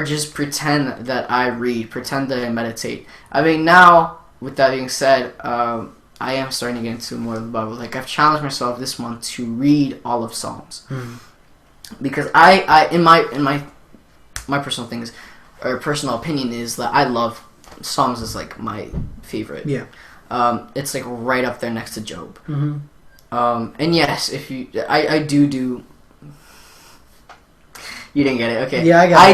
just pretend that I read, pretend that I meditate. I mean, now with that being said, I am starting to get into more of the Bible. Like I've challenged myself this month to read all of Psalms. Because I in my personal things or personal opinion is that I love Psalms is like my favorite. Yeah. It's like right up there next to Job. And yes, if I do. You didn't get it, okay? Yeah, I got it.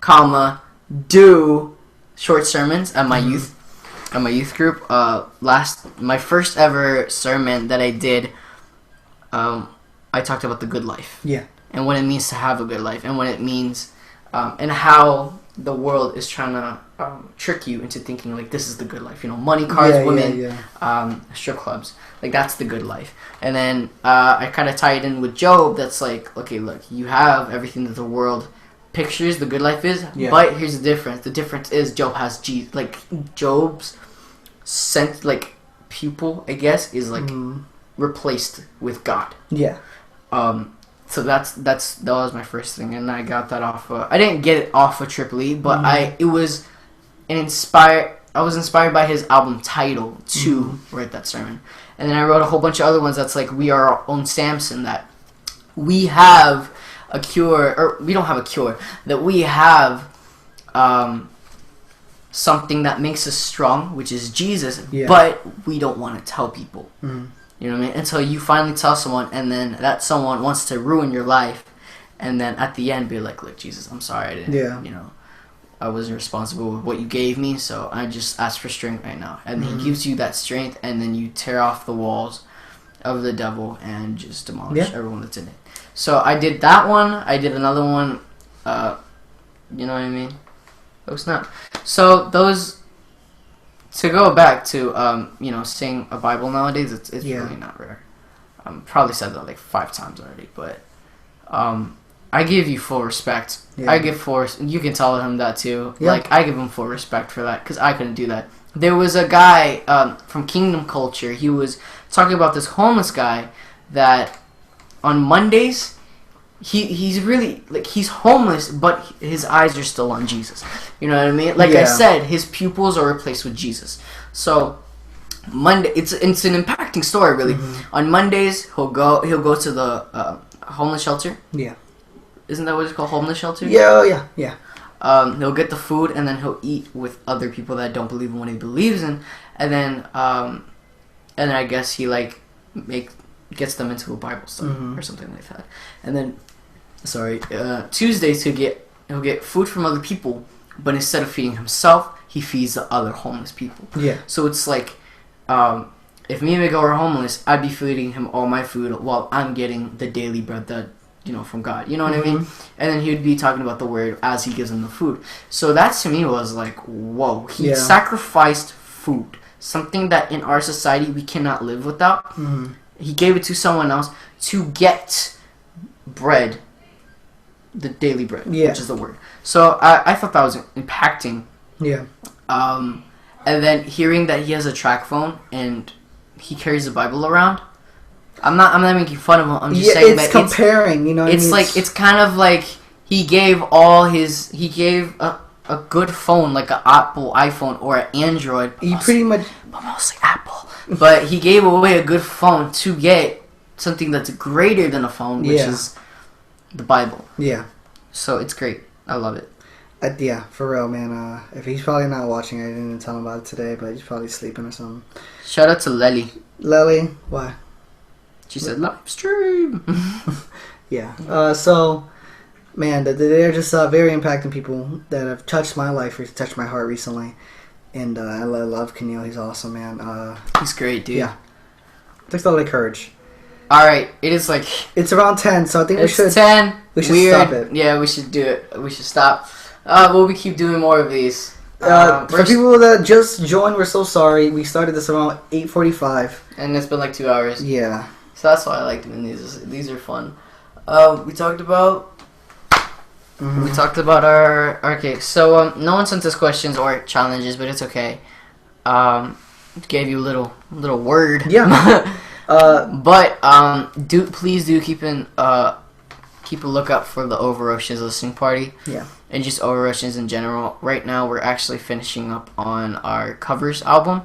I do short sermons at my youth group. My first ever sermon that I did. I talked about the good life. Yeah. And what it means to have a good life. And what it means, and how the world is trying to trick you into thinking, like, this is the good life. Money, cars, women, strip clubs. Like, that's the good life. And then I kind of tie it in with Job. That's like, okay, look, you have everything that the world pictures the good life is. Yeah. But here's the difference. The difference is Job has Jesus. Like, Job's pupil, I guess, is, like, replaced with God. Yeah. So that was my first thing, and I got that off. I didn't get it off of Triple E, but I was inspired by his album title to write that sermon, and then I wrote a whole bunch of other ones. That's like, we are our own Samson. That we have a cure, or we don't have a cure. That we have something that makes us strong, which is Jesus. Yeah. But we don't want to tell people. You know what I mean? Until you finally tell someone, and then that someone wants to ruin your life, and then at the end be like, look, Jesus, I'm sorry, I didn't, I wasn't responsible with what you gave me, so I just ask for strength right now. And he gives you that strength, and then you tear off the walls of the devil and just demolish everyone that's in it. So I did that one. I did another one, you know what I mean? Oh, snap. So those... To go back to, saying a Bible nowadays, it's really not rare. Probably said that like 5 times already, but I give you full respect. Yeah. You can tell him that too. Yeah. Like, I give him full respect for that, because I couldn't do that. There was a guy from Kingdom Culture. He was talking about this homeless guy that on Mondays, he's really, like, he's homeless, but his eyes are still on Jesus. You know what I mean? Like I said, his pupils are replaced with Jesus. So Monday, it's an impacting story, really. On Mondays, he'll go to the homeless shelter. Yeah. Isn't that what it's called, homeless shelter? Yeah. He'll get the food, and then he'll eat with other people that don't believe in what he believes in, and then I guess he gets them into a Bible study or something like that. And then, Tuesdays he'll get food from other people, but instead of feeding himself, he feeds the other homeless people. Yeah. So it's like, if me and Miguel were homeless, I'd be feeding him all my food while I'm getting the daily bread that, from God. You know what I mean? And then he would be talking about the word as he gives them the food. So that to me was like, whoa. He sacrificed food. Something that in our society we cannot live without. He gave it to someone else to get bread. The daily bread, which is the word. So I thought that was impacting. Yeah. And then hearing that he has a track phone and he carries the Bible around. I'm not making fun of him. I'm just saying that comparing. It's like it's kind of like he gave a good phone, like an Apple iPhone or an Android. But mostly Apple. But he gave away a good phone to get something that's greater than a phone, which is the Bible. Yeah. So it's great. I love it. Yeah, for real, man. If he's probably not watching, I didn't tell him about it today, but he's probably sleeping or something. Shout out to Lely. Lely? Why? She said live stream. Yeah. So, man, they're just very impacting people that have touched my life, or touched my heart recently. And I love Keneal. He's awesome, man. He's great, dude. Yeah. Takes a lot of courage. Alright, it is like... It's around 10, so I think we should... It's 10. We should stop it. Yeah, we should do it. We should stop. We'll keep doing more of these. For people that just joined, we're so sorry. We started this around 8:45. And it's been like 2 hours. Yeah. So that's why I like doing these. These are fun. We talked about... We talked about our... Okay, so no one sent us questions or challenges, but it's okay. Gave you a little word. Yeah. Please keep a lookout for the Over Oceans listening party. Yeah. And just Over Oceans in general. Right now, we're actually finishing up on our covers album.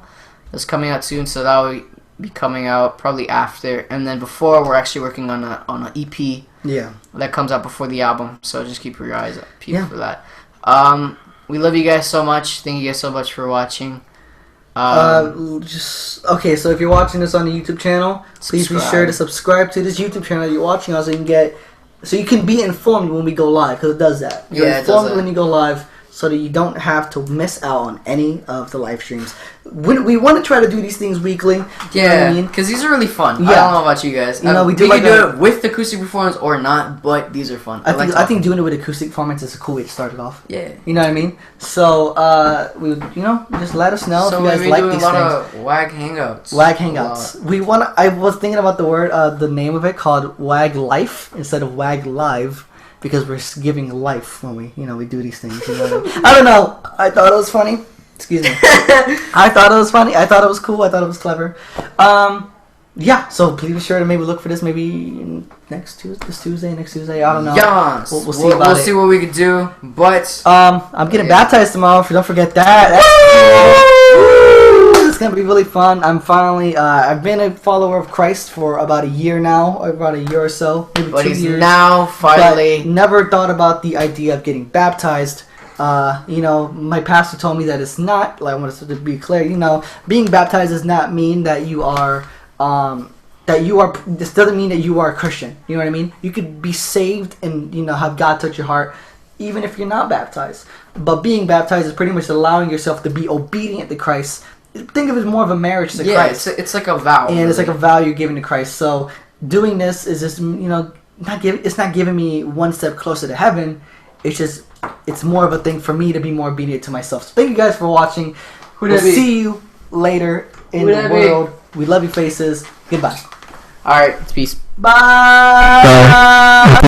It's coming out soon, so that will be coming out probably after. And then before, we're actually working on an EP. Yeah. That comes out before the album, so just keep your eyes peeled for that. We love you guys so much. Thank you guys so much for watching. Okay, so if you're watching this on the YouTube channel, please be sure to subscribe to this YouTube channel you're watching on, so you can be informed when we go live, because it does that. You're informed when you go live, so that you don't have to miss out on any of the live streams. We want to try to do these things weekly. Yeah, because these are really fun. Yeah. I don't know about you guys. We can do it with acoustic performance or not, but these are fun. I think doing it with acoustic performance is a cool way to start it off. Yeah. You know what I mean? So, just let us know if you guys like these things. So we're doing a lot of Wag Hangouts. Wag Hangouts. I was thinking about the name of it, called Wag Life instead of Wag Live. Because we're giving life when we do these things. You know what I mean? I don't know. I thought it was funny. Excuse me. I thought it was funny. I thought it was cool. I thought it was clever. Yeah. So please be sure to maybe look for this maybe next Tuesday. I don't know. Yeah. We'll see about it. We'll see what we can do. But I'm getting baptized tomorrow. Don't forget that. It's gonna be really fun. I'm finally. I've been a follower of Christ for about a year now, or about a year or so, maybe 2 years. Now finally. But never thought about the idea of getting baptized. My pastor told me that it's not. Like, I want to be clear. Being baptized does not mean that you are. This doesn't mean that you are a Christian. You know what I mean? You could be saved and have God touch your heart, even if you're not baptized. But being baptized is pretty much allowing yourself to be obedient to Christ. Think of it as more of a marriage to Christ. Yeah, it's like a vow. And really. It's like a vow you're giving to Christ. So doing this is just, it's not giving me one step closer to heaven. It's more of a thing for me to be more obedient to myself. So thank you guys for watching. We'll see you later in the world. We love your faces. Goodbye. Alright, peace. Bye.